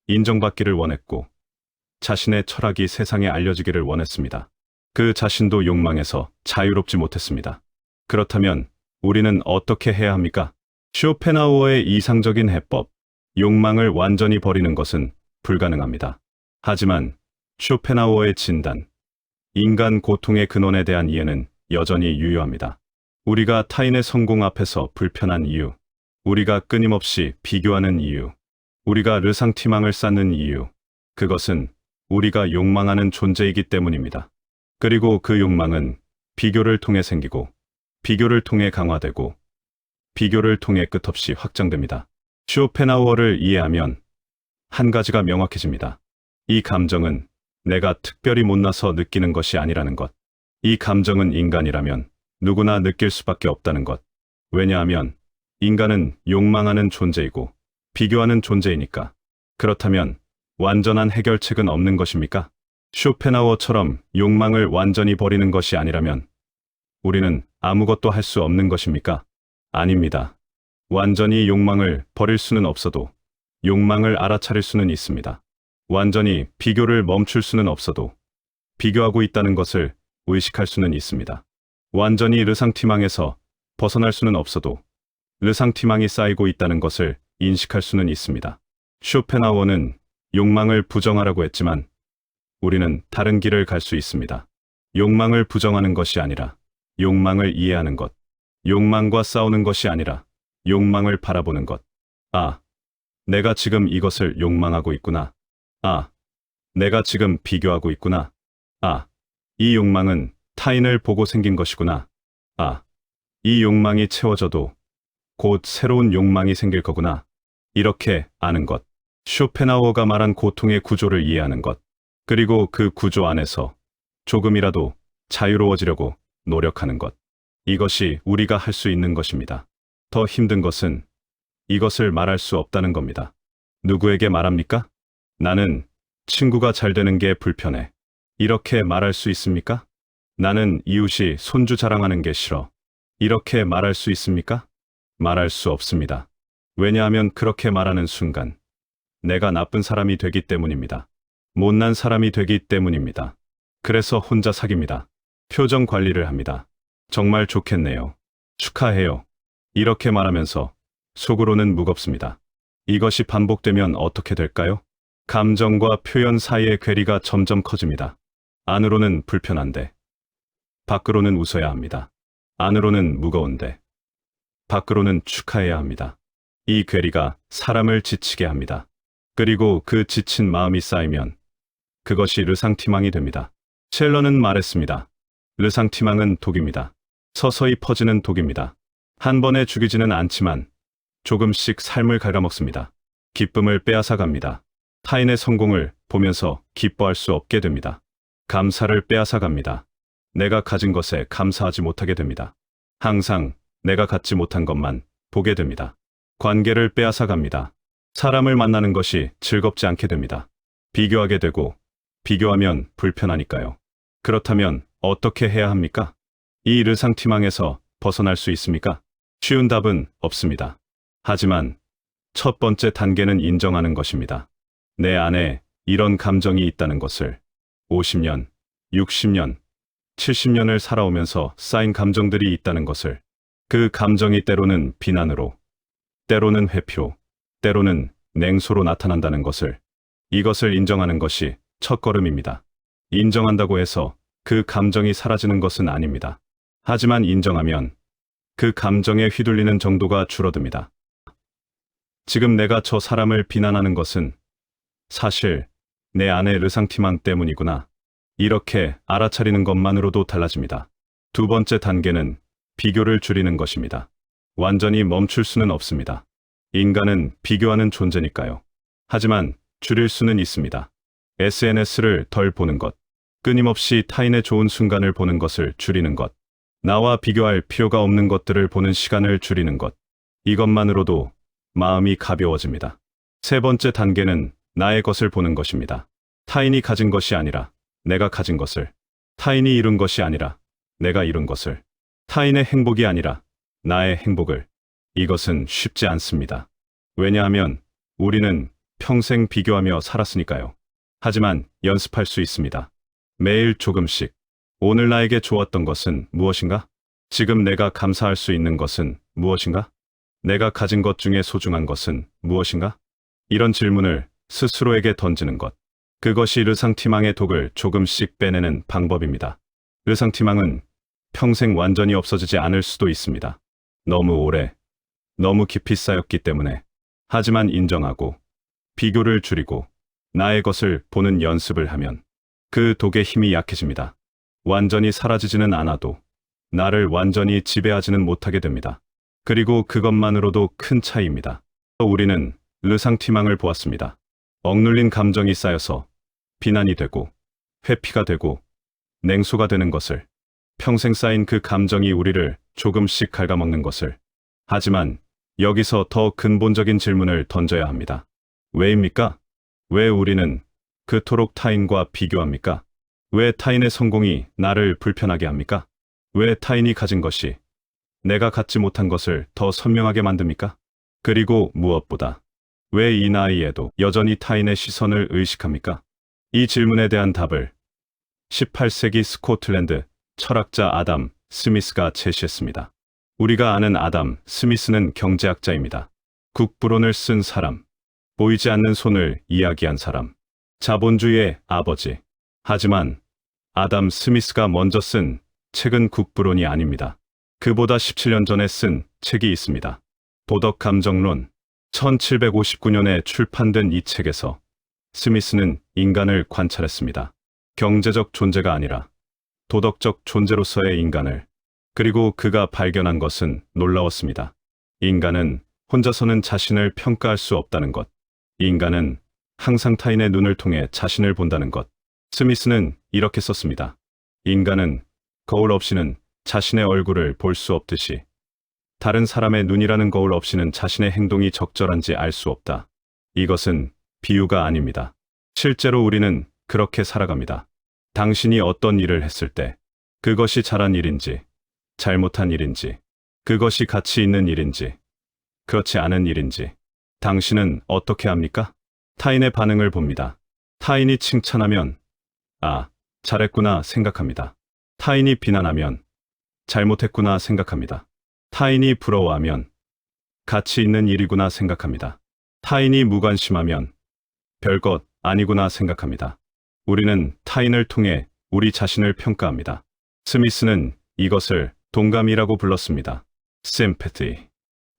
인정받기를 원했고, 자신의 철학이 세상에 알려지기를 원했습니다. 그 자신도 욕망에서 자유롭지 못했습니다. 그렇다면 우리는 어떻게 해야 합니까? 쇼펜하우어의 이상적인 해법, 욕망을 완전히 버리는 것은 불가능합니다. 하지만 쇼펜하우어의 진단, 인간 고통의 근원에 대한 이해는 여전히 유효합니다. 우리가 타인의 성공 앞에서 불편한 이유, 우리가 끊임없이 비교하는 이유, 우리가 르상티망을 쌓는 이유, 그것은 우리가 욕망하는 존재이기 때문입니다. 그리고 그 욕망은 비교를 통해 생기고, 비교를 통해 강화되고, 비교를 통해 끝없이 확장됩니다. 쇼펜하우어를 이해하면 한 가지가 명확해집니다. 이 감정은 내가 특별히 못나서 느끼는 것이 아니라는 것. 이 감정은 인간이라면 누구나 느낄 수밖에 없다는 것. 왜냐하면 인간은 욕망하는 존재이고 비교하는 존재이니까. 그렇다면 완전한 해결책은 없는 것입니까? 쇼펜하우어처럼 욕망을 완전히 버리는 것이 아니라면 우리는 아무것도 할 수 없는 것입니까? 아닙니다. 완전히 욕망을 버릴 수는 없어도 욕망을 알아차릴 수는 있습니다. 완전히 비교를 멈출 수는 없어도 비교하고 있다는 것을 의식할 수는 있습니다. 완전히 르상티망에서 벗어날 수는 없어도 르상티망이 쌓이고 있다는 것을 인식할 수는 있습니다. 쇼펜하우어는 욕망을 부정하라고 했지만 우리는 다른 길을 갈 수 있습니다. 욕망을 부정하는 것이 아니라 욕망을 이해하는 것. 욕망과 싸우는 것이 아니라 욕망을 바라보는 것. 아, 내가 지금 이것을 욕망하고 있구나. 아, 내가 지금 비교하고 있구나. 아, 이 욕망은 타인을 보고 생긴 것이구나. 아, 이 욕망이 채워져도 곧 새로운 욕망이 생길 거구나. 이렇게 아는 것. 쇼펜하우어가 말한 고통의 구조를 이해하는 것. 그리고 그 구조 안에서 조금이라도 자유로워지려고 노력하는 것. 이것이 우리가 할 수 있는 것입니다. 더 힘든 것은 이것을 말할 수 없다는 겁니다. 누구에게 말합니까? 나는 친구가 잘 되는 게 불편해. 이렇게 말할 수 있습니까? 나는 이웃이 손주 자랑하는 게 싫어. 이렇게 말할 수 있습니까? 말할 수 없습니다. 왜냐하면 그렇게 말하는 순간 내가 나쁜 사람이 되기 때문입니다. 못난 사람이 되기 때문입니다. 그래서 혼자 사깁니다. 표정 관리를 합니다. 정말 좋겠네요. 축하해요. 이렇게 말하면서 속으로는 무겁습니다. 이것이 반복되면 어떻게 될까요? 감정과 표현 사이의 괴리가 점점 커집니다. 안으로는 불편한데 밖으로는 웃어야 합니다. 안으로는 무거운데 밖으로는 축하해야 합니다. 이 괴리가 사람을 지치게 합니다. 그리고 그 지친 마음이 쌓이면 그것이 르상티망이 됩니다. 첼러는 말했습니다. 르상티망은 독입니다. 서서히 퍼지는 독입니다. 한 번에 죽이지는 않지만 조금씩 삶을 갉아먹습니다. 기쁨을 빼앗아갑니다. 타인의 성공을 보면서 기뻐할 수 없게 됩니다. 감사를 빼앗아갑니다. 내가 가진 것에 감사하지 못하게 됩니다. 항상 내가 갖지 못한 것만 보게 됩니다. 관계를 빼앗아갑니다. 사람을 만나는 것이 즐겁지 않게 됩니다. 비교하게 되고 비교하면 불편하니까요. 그렇다면 어떻게 해야 합니까? 이 르상티망에서 벗어날 수 있습니까? 쉬운 답은 없습니다. 하지만 첫 번째 단계는 인정하는 것입니다. 내 안에 이런 감정이 있다는 것을 50년, 60년, 70년을 살아오면서 쌓인 감정들이 있다는 것을 그 감정이 때로는 비난으로, 때로는 회피로, 때로는 냉소로 나타난다는 것을 이것을 인정하는 것이 첫걸음입니다. 인정한다고 해서 그 감정이 사라지는 것은 아닙니다. 하지만 인정하면 그 감정에 휘둘리는 정도가 줄어듭니다. 지금 내가 저 사람을 비난하는 것은 사실 내 안의 르상티망 때문이구나. 이렇게 알아차리는 것만으로도 달라집니다. 두 번째 단계는 비교를 줄이는 것입니다. 완전히 멈출 수는 없습니다. 인간은 비교하는 존재니까요. 하지만 줄일 수는 있습니다. SNS를 덜 보는 것, 끊임없이 타인의 좋은 순간을 보는 것을 줄이는 것, 나와 비교할 필요가 없는 것들을 보는 시간을 줄이는 것, 이것만으로도 마음이 가벼워집니다. 세 번째 단계는 나의 것을 보는 것입니다. 타인이 가진 것이 아니라 내가 가진 것을, 타인이 이룬 것이 아니라 내가 이룬 것을, 타인의 행복이 아니라 나의 행복을. 이것은 쉽지 않습니다. 왜냐하면 우리는 평생 비교하며 살았으니까요. 하지만 연습할 수 있습니다. 매일 조금씩. 오늘 나에게 좋았던 것은 무엇인가? 지금 내가 감사할 수 있는 것은 무엇인가? 내가 가진 것 중에 소중한 것은 무엇인가? 이런 질문을 스스로에게 던지는 것. 그것이 르상티망의 독을 조금씩 빼내는 방법입니다. 르상티망은 평생 완전히 없어지지 않을 수도 있습니다. 너무 오래, 너무 깊이 쌓였기 때문에. 하지만 인정하고, 비교를 줄이고, 나의 것을 보는 연습을 하면 그 독의 힘이 약해집니다. 완전히 사라지지는 않아도 나를 완전히 지배하지는 못하게 됩니다. 그리고 그것만으로도 큰 차이입니다. 우리는 르상티망을 보았습니다. 억눌린 감정이 쌓여서 비난이 되고 회피가 되고 냉소가 되는 것을, 평생 쌓인 그 감정이 우리를 조금씩 갉아먹는 것을. 하지만 여기서 더 근본적인 질문을 던져야 합니다. 왜입니까? 왜 우리는 그토록 타인과 비교합니까? 왜 타인의 성공이 나를 불편하게 합니까? 왜 타인이 가진 것이 내가 갖지 못한 것을 더 선명하게 만듭니까? 그리고 무엇보다 왜 이 나이에도 여전히 타인의 시선을 의식합니까? 이 질문에 대한 답을 18세기 스코틀랜드 철학자 아담 스미스가 제시했습니다. 우리가 아는 아담 스미스는 경제학자입니다. 국부론을 쓴 사람, 보이지 않는 손을 이야기한 사람, 자본주의의 아버지. 하지만 아담 스미스가 먼저 쓴 책은 국부론이 아닙니다. 그보다 17년 전에 쓴 책이 있습니다. 도덕감정론. 1759년에 출판된 이 책에서 스미스는 인간을 관찰했습니다. 경제적 존재가 아니라 도덕적 존재로서의 인간을. 그리고 그가 발견한 것은 놀라웠습니다. 인간은 혼자서는 자신을 평가할 수 없다는 것. 인간은 항상 타인의 눈을 통해 자신을 본다는 것. 스미스는 이렇게 썼습니다. 인간은 거울 없이는 자신의 얼굴을 볼 수 없듯이 다른 사람의 눈이라는 거울 없이는 자신의 행동이 적절한지 알 수 없다. 이것은 비유가 아닙니다. 실제로 우리는 그렇게 살아갑니다. 당신이 어떤 일을 했을 때 그것이 잘한 일인지 잘못한 일인지, 그것이 가치 있는 일인지 그렇지 않은 일인지 당신은 어떻게 합니까? 타인의 반응을 봅니다. 타인이 칭찬하면 아, 잘했구나 생각합니다. 타인이 비난하면 잘못했구나 생각합니다. 타인이 부러워하면 가치 있는 일이구나 생각합니다. 타인이 무관심하면 별것 아니구나 생각합니다. 우리는 타인을 통해 우리 자신을 평가합니다. 스미스는 이것을 동감이라고 불렀습니다. sympathy.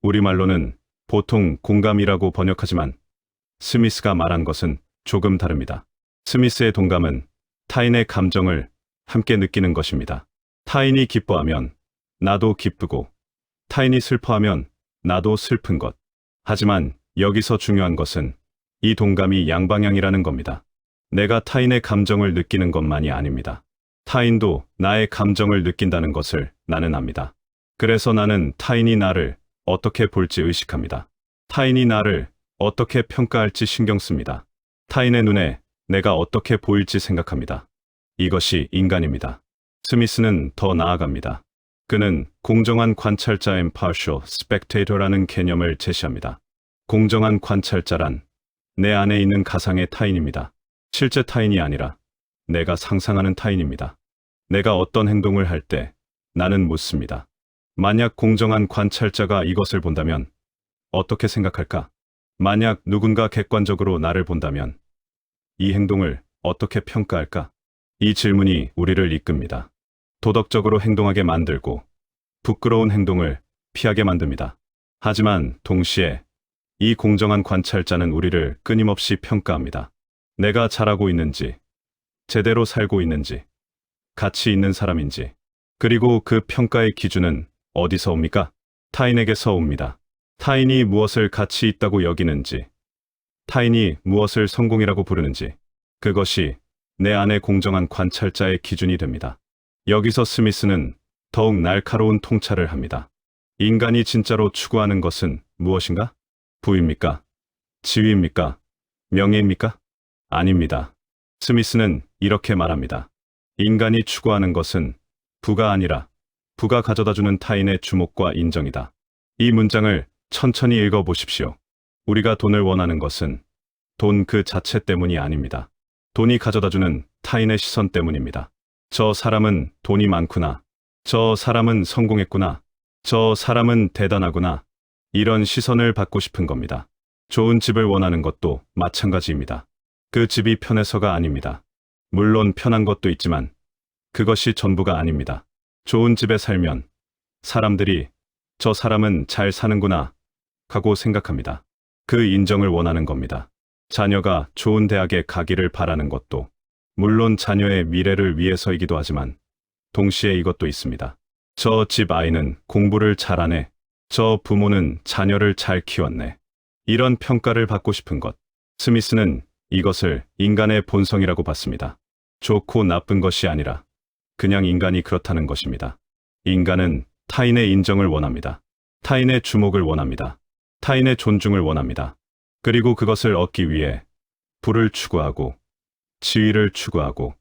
우리말로는 보통 공감이라고 번역하지만 스미스가 말한 것은 조금 다릅니다. 스미스의 동감은 타인의 감정을 함께 느끼는 것입니다. 타인이 기뻐하면 나도 기쁘고 타인이 슬퍼하면 나도 슬픈 것. 하지만 여기서 중요한 것은 이 동감이 양방향이라는 겁니다. 내가 타인의 감정을 느끼는 것만이 아닙니다. 타인도 나의 감정을 느낀다는 것을 나는 압니다. 그래서 나는 타인이 나를 어떻게 볼지 의식합니다. 타인이 나를 어떻게 평가할지 신경 씁니다. 타인의 눈에 내가 어떻게 보일지 생각합니다. 이것이 인간입니다. 스미스는 더 나아갑니다. 그는 공정한 관찰자 impartial spectator라는 개념을 제시합니다. 공정한 관찰자란 내 안에 있는 가상의 타인입니다. 실제 타인이 아니라 내가 상상하는 타인입니다. 내가 어떤 행동을 할 때 나는 묻습니다. 만약 공정한 관찰자가 이것을 본다면 어떻게 생각할까? 만약 누군가 객관적으로 나를 본다면 이 행동을 어떻게 평가할까? 이 질문이 우리를 이끕니다. 도덕적으로 행동하게 만들고 부끄러운 행동을 피하게 만듭니다. 하지만 동시에 이 공정한 관찰자는 우리를 끊임없이 평가합니다. 내가 잘하고 있는지, 제대로 살고 있는지, 가치 있는 사람인지. 그리고 그 평가의 기준은 어디서 옵니까? 타인에게서 옵니다. 타인이 무엇을 가치 있다고 여기는지, 타인이 무엇을 성공이라고 부르는지, 그것이 내 안의 공정한 관찰자의 기준이 됩니다. 여기서 스미스는 더욱 날카로운 통찰을 합니다. 인간이 진짜로 추구하는 것은 무엇인가? 부입니까? 지위입니까? 명예입니까? 아닙니다. 스미스는 이렇게 말합니다. 인간이 추구하는 것은 부가 아니라 부가 가져다주는 타인의 주목과 인정이다. 이 문장을 천천히 읽어보십시오. 우리가 돈을 원하는 것은 돈 그 자체 때문이 아닙니다. 돈이 가져다주는 타인의 시선 때문입니다. 저 사람은 돈이 많구나. 저 사람은 성공했구나. 저 사람은 대단하구나. 이런 시선을 받고 싶은 겁니다. 좋은 집을 원하는 것도 마찬가지입니다. 그 집이 편해서가 아닙니다. 물론 편한 것도 있지만 그것이 전부가 아닙니다. 좋은 집에 살면 사람들이 저 사람은 잘 사는구나 하고 생각합니다. 그 인정을 원하는 겁니다. 자녀가 좋은 대학에 가기를 바라는 것도 물론 자녀의 미래를 위해서이기도 하지만 동시에 이것도 있습니다. 저 집 아이는 공부를 잘하네. 저 부모는 자녀를 잘 키웠네. 이런 평가를 받고 싶은 것. 스미스는 이것을 인간의 본성이라고 봤습니다. 좋고 나쁜 것이 아니라 그냥 인간이 그렇다는 것입니다. 인간은 타인의 인정을 원합니다. 타인의 주목을 원합니다. 타인의 존중을 원합니다. 그리고 그것을 얻기 위해 부를 추구하고 지위를 추구하고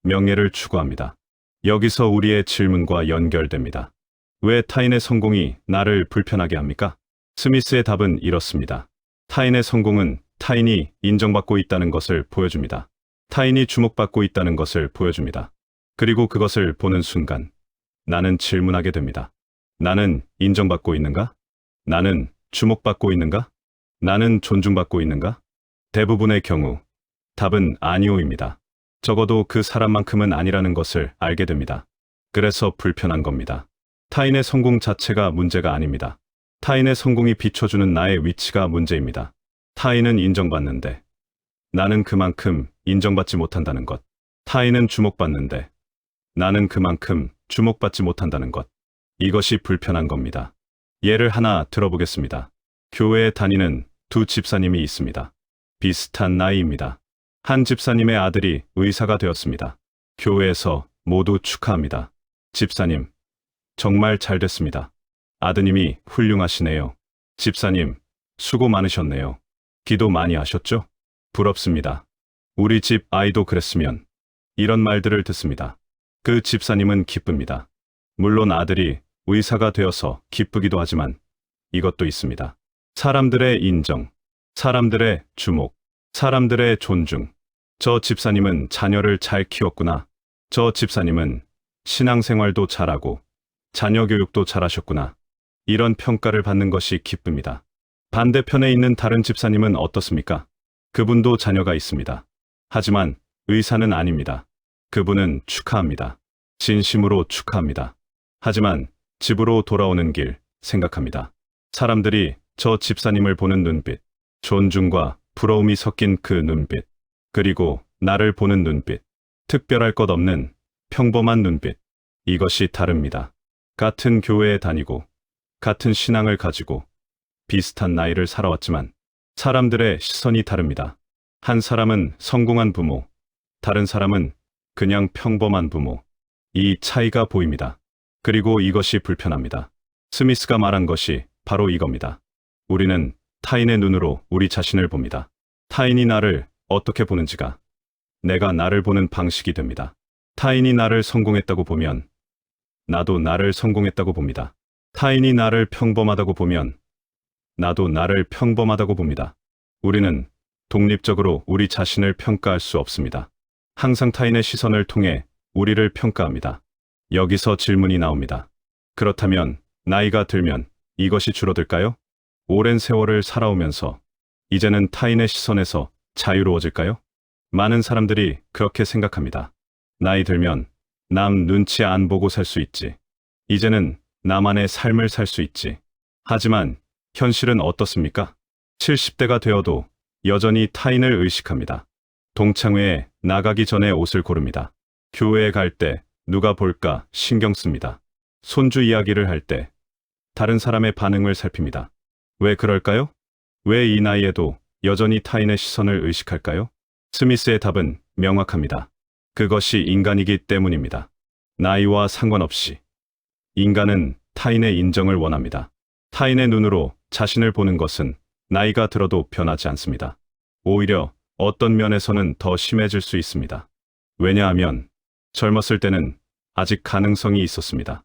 명예를 추구합니다. 여기서 우리의 질문과 연결됩니다. 왜 타인의 성공이 나를 불편하게 합니까? 스미스의 답은 이렇습니다. 타인의 성공은 타인이 인정받고 있다는 것을 보여줍니다. 타인이 주목받고 있다는 것을 보여줍니다. 그리고 그것을 보는 순간 나는 질문하게 됩니다. 나는 인정받고 있는가? 나는 주목받고 있는가? 나는 존중받고 있는가? 대부분의 경우 답은 아니오입니다. 적어도 그 사람만큼은 아니라는 것을 알게 됩니다. 그래서 불편한 겁니다. 타인의 성공 자체가 문제가 아닙니다. 타인의 성공이 비춰주는 나의 위치가 문제입니다. 타인은 인정받는데 나는 그만큼 인정받지 못한다는 것. 타인은 주목받는데 나는 그만큼 주목받지 못한다는 것. 이것이 불편한 겁니다. 예를 하나 들어보겠습니다. 교회에 다니는 두 집사님이 있습니다. 비슷한 나이입니다. 한 집사님의 아들이 의사가 되었습니다. 교회에서 모두 축하합니다. 집사님, 정말 잘 됐습니다. 아드님이 훌륭하시네요. 집사님, 수고 많으셨네요. 기도 많이 하셨죠? 부럽습니다. 우리 집 아이도 그랬으면. 이런 말들을 듣습니다. 그 집사님은 기쁩니다. 물론 아들이 의사가 되어서 기쁘기도 하지만 이것도 있습니다. 사람들의 인정, 사람들의 주목, 사람들의 존중. 저 집사님은 자녀를 잘 키웠구나. 저 집사님은 신앙생활도 잘하고 자녀 교육도 잘하셨구나. 이런 평가를 받는 것이 기쁩니다. 반대편에 있는 다른 집사님은 어떻습니까? 그분도 자녀가 있습니다. 하지만 의사는 아닙니다. 그분은 축하합니다. 진심으로 축하합니다. 하지만 집으로 돌아오는 길 생각합니다. 사람들이 저 집사님을 보는 눈빛, 존중과 부러움이 섞인 그 눈빛, 그리고 나를 보는 눈빛, 특별할 것 없는 평범한 눈빛, 이것이 다릅니다. 같은 교회에 다니고 같은 신앙을 가지고 비슷한 나이를 살아왔지만 사람들의 시선이 다릅니다. 한 사람은 성공한 부모, 다른 사람은 그냥 평범한 부모. 이 차이가 보입니다. 그리고 이것이 불편합니다. 스미스가 말한 것이 바로 이겁니다. 우리는 타인의 눈으로 우리 자신을 봅니다. 타인이 나를 어떻게 보는지가 내가 나를 보는 방식이 됩니다. 타인이 나를 성공했다고 보면 나도 나를 성공했다고 봅니다. 타인이 나를 평범하다고 보면 나도 나를 평범하다고 봅니다. 우리는 독립적으로 우리 자신을 평가할 수 없습니다. 항상 타인의 시선을 통해 우리를 평가합니다. 여기서 질문이 나옵니다. 그렇다면 나이가 들면 이것이 줄어들까요? 오랜 세월을 살아오면서 이제는 타인의 시선에서 자유로워질까요? 많은 사람들이 그렇게 생각합니다. 나이 들면 남 눈치 안 보고 살 수 있지. 이제는 나만의 삶을 살 수 있지. 하지만 현실은 어떻습니까? 70대가 되어도 여전히 타인을 의식합니다. 동창회에 나가기 전에 옷을 고릅니다. 교회에 갈 때 누가 볼까 신경 씁니다. 손주 이야기를 할 때 다른 사람의 반응을 살핍니다. 왜 그럴까요? 왜 이 나이에도 여전히 타인의 시선을 의식할까요? 스미스의 답은 명확합니다. 그것이 인간이기 때문입니다. 나이와 상관없이 인간은 타인의 인정을 원합니다. 타인의 눈으로 자신을 보는 것은 나이가 들어도 변하지 않습니다. 오히려 어떤 면에서는 더 심해질 수 있습니다. 왜냐하면 젊었을 때는 아직 가능성이 있었습니다.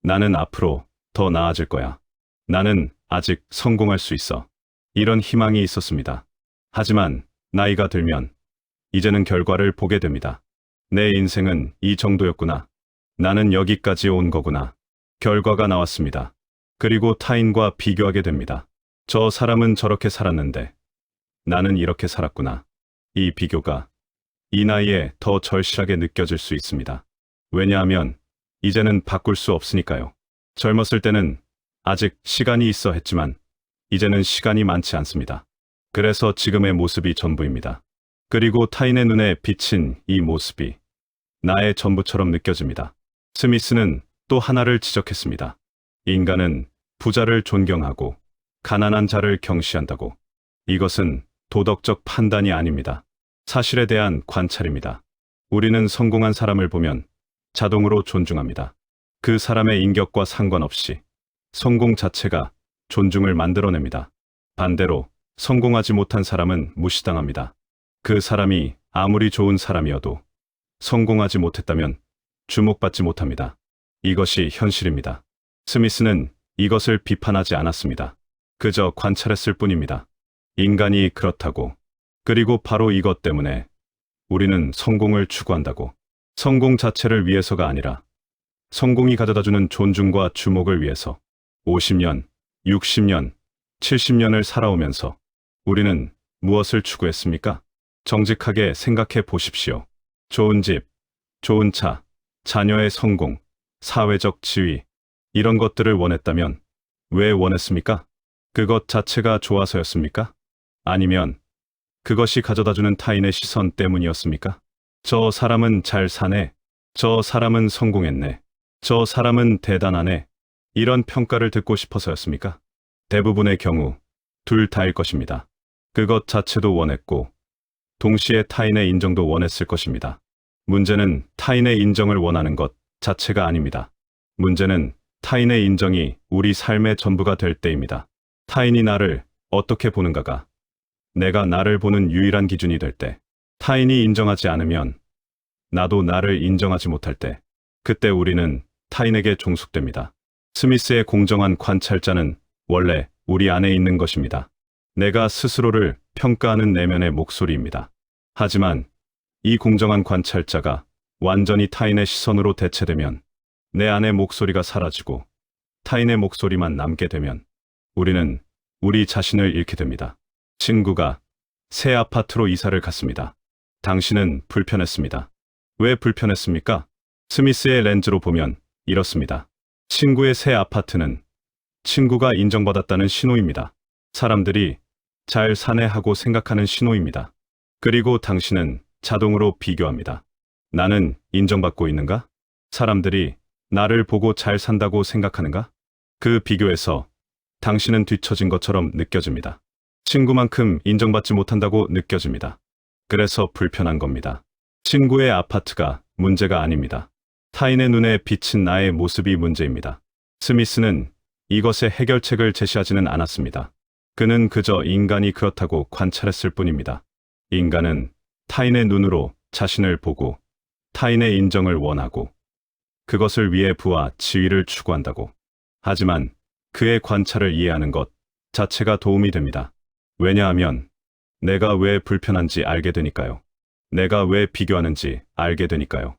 나는 앞으로 더 나아질 거야. 나는 아직 성공할 수 있어. 이런 희망이 있었습니다. 하지만 나이가 들면 이제는 결과를 보게 됩니다. 내 인생은 이 정도였구나. 나는 여기까지 온 거구나. 결과가 나왔습니다. 그리고 타인과 비교하게 됩니다. 저 사람은 저렇게 살았는데 나는 이렇게 살았구나. 이 비교가 이 나이에 더 절실하게 느껴질 수 있습니다. 왜냐하면 이제는 바꿀 수 없으니까요. 젊었을 때는 아직 시간이 있어 했지만 이제는 시간이 많지 않습니다. 그래서 지금의 모습이 전부입니다. 그리고 타인의 눈에 비친 이 모습이 나의 전부처럼 느껴집니다. 스미스는 또 하나를 지적했습니다. 인간은 부자를 존경하고 가난한 자를 경시한다고. 이것은 도덕적 판단이 아닙니다. 사실에 대한 관찰입니다. 우리는 성공한 사람을 보면 자동으로 존중합니다. 그 사람의 인격과 상관없이 성공 자체가 존중을 만들어냅니다. 반대로 성공하지 못한 사람은 무시당합니다. 그 사람이 아무리 좋은 사람이어도 성공하지 못했다면 주목받지 못합니다. 이것이 현실입니다. 스미스는 이것을 비판하지 않았습니다. 그저 관찰했을 뿐입니다. 인간이 그렇다고. 그리고 바로 이것 때문에 우리는 성공을 추구한다고. 성공 자체를 위해서가 아니라 성공이 가져다주는 존중과 주목을 위해서 50년, 60년, 70년을 살아오면서 우리는 무엇을 추구했습니까? 정직하게 생각해 보십시오. 좋은 집, 좋은 차, 자녀의 성공, 사회적 지위, 이런 것들을 원했다면 왜 원했습니까? 그것 자체가 좋아서였습니까? 아니면 그것이 가져다주는 타인의 시선 때문이었습니까? 저 사람은 잘 사네. 저 사람은 성공했네. 저 사람은 대단하네. 이런 평가를 듣고 싶어서였습니까? 대부분의 경우 둘 다일 것입니다. 그것 자체도 원했고 동시에 타인의 인정도 원했을 것입니다. 문제는 타인의 인정을 원하는 것 자체가 아닙니다. 문제는 타인의 인정이 우리 삶의 전부가 될 때입니다. 타인이 나를 어떻게 보는가가 내가 나를 보는 유일한 기준이 될 때, 타인이 인정하지 않으면 나도 나를 인정하지 못할 때, 그때 우리는 타인에게 종속됩니다. 스미스의 공정한 관찰자는 원래 우리 안에 있는 것입니다. 내가 스스로를 평가하는 내면의 목소리입니다. 하지만 이 공정한 관찰자가 완전히 타인의 시선으로 대체되면 내 안의 목소리가 사라지고 타인의 목소리만 남게 되면 우리는 우리 자신을 잃게 됩니다. 친구가 새 아파트로 이사를 갔습니다. 당신은 불편했습니다. 왜 불편했습니까? 스미스의 렌즈로 보면 이렇습니다. 친구의 새 아파트는 친구가 인정받았다는 신호입니다. 사람들이 잘 사네 하고 생각하는 신호입니다. 그리고 당신은 자동으로 비교합니다. 나는 인정받고 있는가? 사람들이 나를 보고 잘 산다고 생각하는가? 그 비교에서 당신은 뒤처진 것처럼 느껴집니다. 친구만큼 인정받지 못한다고 느껴집니다. 그래서 불편한 겁니다. 친구의 아파트가 문제가 아닙니다. 타인의 눈에 비친 나의 모습이 문제입니다. 스미스는 이것의 해결책을 제시하지는 않았습니다. 그는 그저 인간이 그렇다고 관찰했을 뿐입니다. 인간은 타인의 눈으로 자신을 보고 타인의 인정을 원하고 그것을 위해 부와 지위를 추구한다고. 하지만 그의 관찰을 이해하는 것 자체가 도움이 됩니다. 왜냐하면 내가 왜 불편한지 알게 되니까요. 내가 왜 비교하는지 알게 되니까요.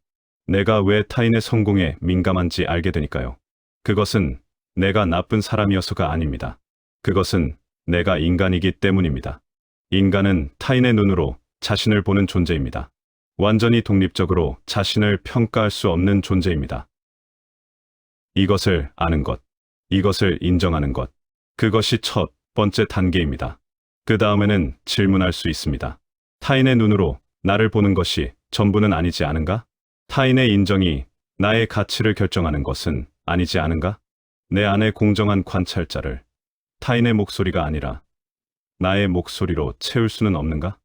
내가 왜 타인의 성공에 민감한지 알게 되니까요. 그것은 내가 나쁜 사람이어서가 아닙니다. 그것은 내가 인간이기 때문입니다. 인간은 타인의 눈으로 자신을 보는 존재입니다. 완전히 독립적으로 자신을 평가할 수 없는 존재입니다. 이것을 아는 것, 이것을 인정하는 것, 그것이 첫 번째 단계입니다. 그 다음에는 질문할 수 있습니다. 타인의 눈으로 나를 보는 것이 전부는 아니지 않은가? 타인의 인정이 나의 가치를 결정하는 것은 아니지 않은가? 내 안의 공정한 관찰자를 타인의 목소리가 아니라 나의 목소리로 채울 수는 없는가?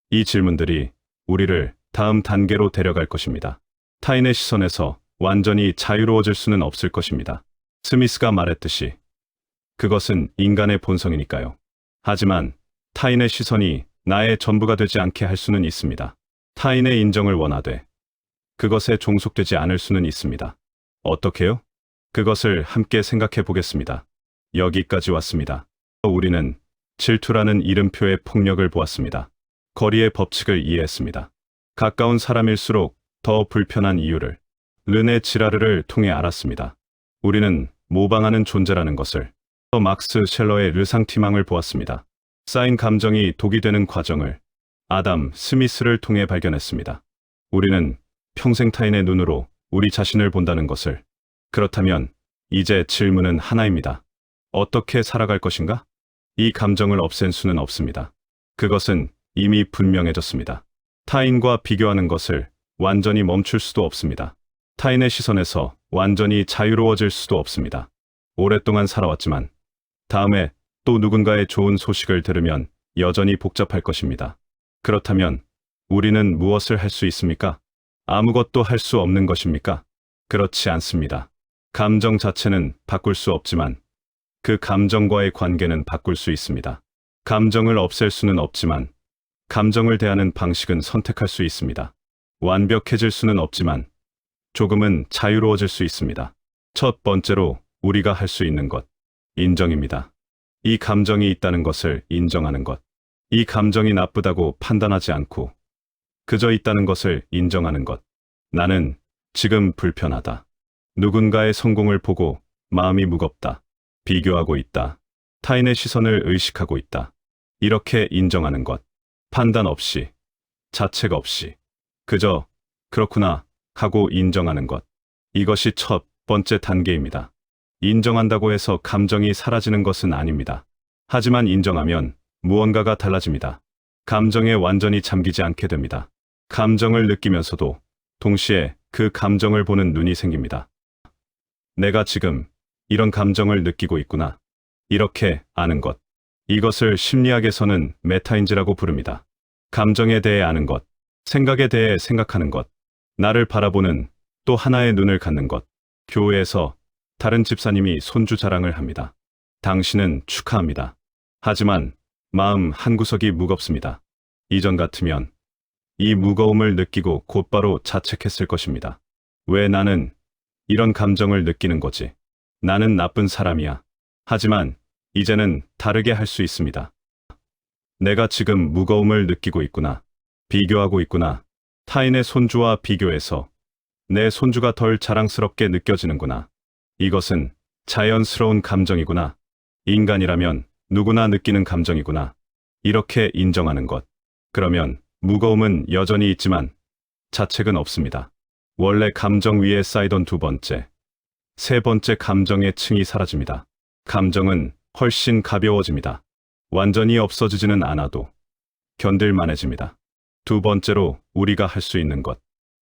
이 질문들이 우리를 다음 단계로 데려갈 것입니다. 타인의 시선에서 완전히 자유로워질 수는 없을 것입니다. 스미스가 말했듯이 그것은 인간의 본성이니까요. 하지만 타인의 시선이 나의 전부가 되지 않게 할 수는 있습니다. 타인의 인정을 원하되 그것에 종속되지 않을 수는 있습니다. 어떻게요? 그것을 함께 생각해 보겠습니다. 여기까지 왔습니다. 우리는 질투라는 이름표의 폭력을 보았습니다. 거리의 법칙을 이해했습니다. 가까운 사람일수록 더 불편한 이유를 르네 지라르를 통해 알았습니다. 우리는 모방하는 존재라는 것을. 막스 셸러의 르상티망을 보았습니다. 쌓인 감정이 독이 되는 과정을 아담 스미스를 통해 발견했습니다. 우리는 평생 타인의 눈으로 우리 자신을 본다는 것을. 그렇다면 이제 질문은 하나입니다. 어떻게 살아갈 것인가? 이 감정을 없앤 수는 없습니다. 그것은 이미 분명해졌습니다. 타인과 비교하는 것을 완전히 멈출 수도 없습니다. 타인의 시선에서 완전히 자유로워질 수도 없습니다. 오랫동안 살아왔지만 다음에 또 누군가의 좋은 소식을 들으면 여전히 복잡할 것입니다. 그렇다면 우리는 무엇을 할 수 있습니까? 아무것도 할 수 없는 것입니까? 그렇지 않습니다. 감정 자체는 바꿀 수 없지만 그 감정과의 관계는 바꿀 수 있습니다. 감정을 없앨 수는 없지만 감정을 대하는 방식은 선택할 수 있습니다. 완벽해질 수는 없지만 조금은 자유로워질 수 있습니다. 첫 번째로 우리가 할 수 있는 것, 인정입니다. 이 감정이 있다는 것을 인정하는 것. 이 감정이 나쁘다고 판단하지 않고 그저 있다는 것을 인정하는 것. 나는 지금 불편하다. 누군가의 성공을 보고 마음이 무겁다. 비교하고 있다. 타인의 시선을 의식하고 있다. 이렇게 인정하는 것. 판단 없이, 자책 없이, 그저 그렇구나 하고 인정하는 것. 이것이 첫 번째 단계입니다. 인정한다고 해서 감정이 사라지는 것은 아닙니다. 하지만 인정하면 무언가가 달라집니다. 감정에 완전히 잠기지 않게 됩니다. 감정을 느끼면서도 동시에 그 감정을 보는 눈이 생깁니다. 내가 지금 이런 감정을 느끼고 있구나. 이렇게 아는 것. 이것을 심리학에서는 메타인지라고 부릅니다. 감정에 대해 아는 것, 생각에 대해 생각하는 것, 나를 바라보는 또 하나의 눈을 갖는 것. 교회에서 다른 집사님이 손주 자랑을 합니다. 당신은 축하합니다. 하지만 마음 한구석이 무겁습니다. 이전 같으면 이 무거움을 느끼고 곧바로 자책했을 것입니다. 왜 나는 이런 감정을 느끼는 거지? 나는 나쁜 사람이야. 하지만 이제는 다르게 할 수 있습니다. 내가 지금 무거움을 느끼고 있구나. 비교하고 있구나. 타인의 손주와 비교해서 내 손주가 덜 자랑스럽게 느껴지는구나. 이것은 자연스러운 감정이구나. 인간이라면 누구나 느끼는 감정이구나. 이렇게 인정하는 것. 그러면 무거움은 여전히 있지만 자책은 없습니다. 원래 감정 위에 쌓이던 두 번째, 세 번째 감정의 층이 사라집니다. 감정은 훨씬 가벼워집니다. 완전히 없어지지는 않아도 견딜만해집니다. 두 번째로 우리가 할 수 있는 것.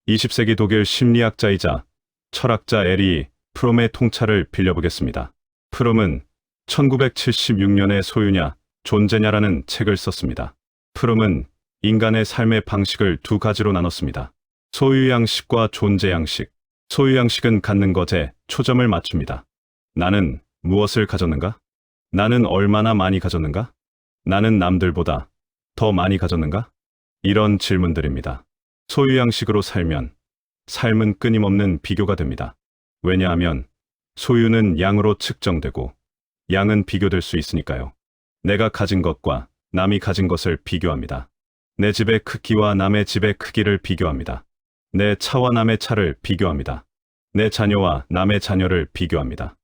20세기 독일 심리학자이자 철학자 에리 프롬의 통찰을 빌려보겠습니다. 프롬은 1976년에 소유냐, 존재냐라는 책을 썼습니다. 프롬은 인간의 삶의 방식을 두 가지로 나눴습니다. 소유양식과 존재양식. 소유양식은 갖는 것에 초점을 맞춥니다. 나는 무엇을 가졌는가? 나는 얼마나 많이 가졌는가? 나는 남들보다 더 많이 가졌는가? 이런 질문들입니다. 소유양식으로 살면 삶은 끊임없는 비교가 됩니다. 왜냐하면 소유는 양으로 측정되고 양은 비교될 수 있으니까요. 내가 가진 것과 남이 가진 것을 비교합니다. 내 집의 크기와 남의 집의 크기를 비교합니다. 내 차와 남의 차를 비교합니다. 내 자녀와 남의 자녀를 비교합니다.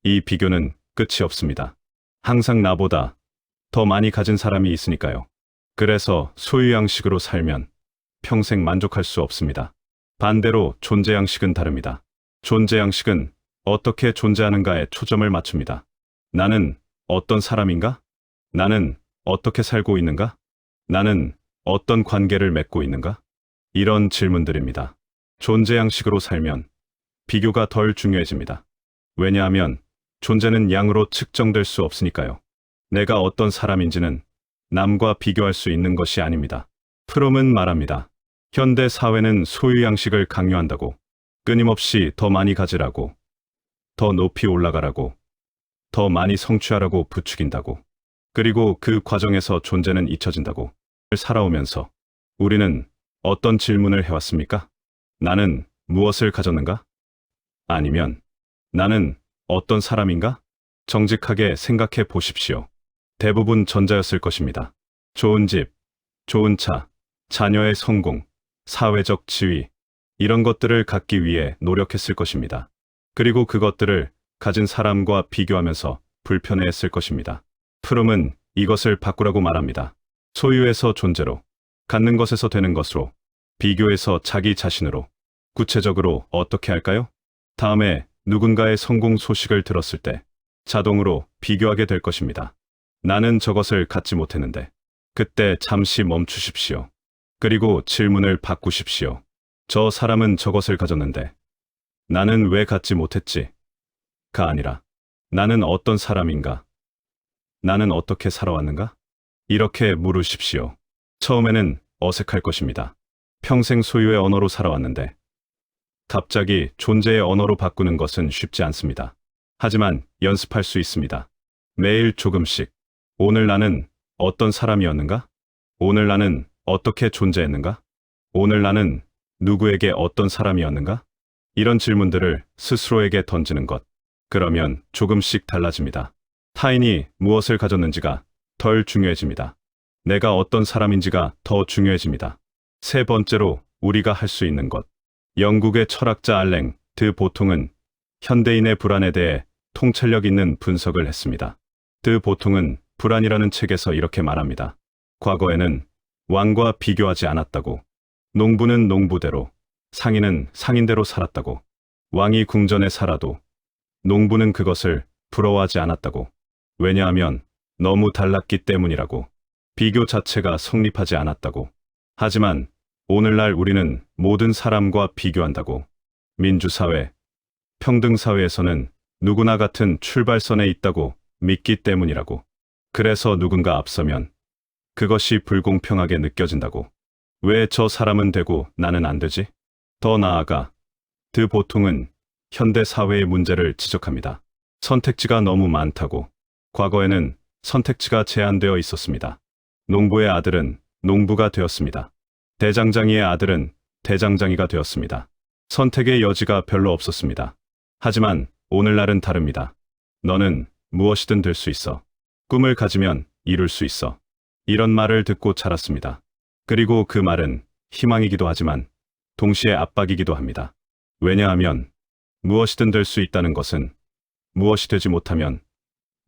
이 비교는 끝이 없습니다. 항상 나보다 더 많이 가진 사람이 있으니까요. 그래서 소유양식으로 살면 평생 만족할 수 없습니다. 반대로 존재양식은 다릅니다. 존재양식은 어떻게 존재하는가에 초점을 맞춥니다. 나는 어떤 사람인가? 나는 어떻게 살고 있는가? 나는 어떤 관계를 맺고 있는가? 이런 질문들입니다. 존재양식으로 살면 비교가 덜 중요해집니다. 왜냐하면 존재는 양으로 측정될 수 없으니까요. 내가 어떤 사람인지는 남과 비교할 수 있는 것이 아닙니다. 프롬은 말합니다. 현대 사회는 소유양식을 강요한다고, 끊임없이 더 많이 가지라고, 더 높이 올라가라고, 더 많이 성취하라고 부추긴다고, 그리고 그 과정에서 존재는 잊혀진다고. 살아오면서 우리는 어떤 질문을 해왔습니까? 나는 무엇을 가졌는가? 아니면 나는 어떤 사람인가? 정직하게 생각해 보십시오. 대부분 전자였을 것입니다. 좋은 집, 좋은 차, 자녀의 성공, 사회적 지위, 이런 것들을 갖기 위해 노력했을 것입니다. 그리고 그것들을 가진 사람과 비교하면서 불편해했을 것입니다. 프룸은 이것을 바꾸라고 말합니다. 소유에서 존재로, 갖는 것에서 되는 것으로, 비교에서 자기 자신으로. 구체적으로 어떻게 할까요? 다음에 누군가의 성공 소식을 들었을 때 자동으로 비교하게 될 것입니다. 나는 저것을 갖지 못했는데. 그때 잠시 멈추십시오. 그리고 질문을 바꾸십시오. 저 사람은 저것을 가졌는데 나는 왜 갖지 못했지? 가 아니라 나는 어떤 사람인가? 나는 어떻게 살아왔는가? 이렇게 물으십시오. 처음에는 어색할 것입니다. 평생 소유의 언어로 살아왔는데 갑자기 존재의 언어로 바꾸는 것은 쉽지 않습니다. 하지만 연습할 수 있습니다. 매일 조금씩. 오늘 나는 어떤 사람이었는가? 오늘 나는 어떻게 존재했는가? 오늘 나는 누구에게 어떤 사람이었는가? 이런 질문들을 스스로에게 던지는 것. 그러면 조금씩 달라집니다. 타인이 무엇을 가졌는지가 덜 중요해집니다. 내가 어떤 사람인지가 더 중요해집니다. 세 번째로 우리가 할 수 있는 것. 영국의 철학자 알랭 드 보통은 현대인의 불안에 대해 통찰력 있는 분석을 했습니다. 드 보통은 불안이라는 책에서 이렇게 말합니다. 과거에는 왕과 비교하지 않았다고. 농부는 농부대로, 상인은 상인대로 살았다고. 왕이 궁전에 살아도 농부는 그것을 부러워하지 않았다고. 왜냐하면 너무 달랐기 때문이라고. 비교 자체가 성립하지 않았다고. 하지만 오늘날 우리는 모든 사람과 비교한다고. 민주사회, 평등사회에서는 누구나 같은 출발선에 있다고 믿기 때문이라고. 그래서 누군가 앞서면 그것이 불공평하게 느껴진다고. 왜 저 사람은 되고 나는 안 되지? 더 나아가 드 보통은 현대 사회의 문제를 지적합니다. 선택지가 너무 많다고. 과거에는 선택지가 제한되어 있었습니다. 농부의 아들은 농부가 되었습니다. 대장장이의 아들은 대장장이가 되었습니다. 선택의 여지가 별로 없었습니다. 하지만 오늘날은 다릅니다. 너는 무엇이든 될 수 있어. 꿈을 가지면 이룰 수 있어. 이런 말을 듣고 자랐습니다. 그리고 그 말은 희망이기도 하지만 동시에 압박이기도 합니다. 왜냐하면 무엇이든 될 수 있다는 것은 무엇이 되지 못하면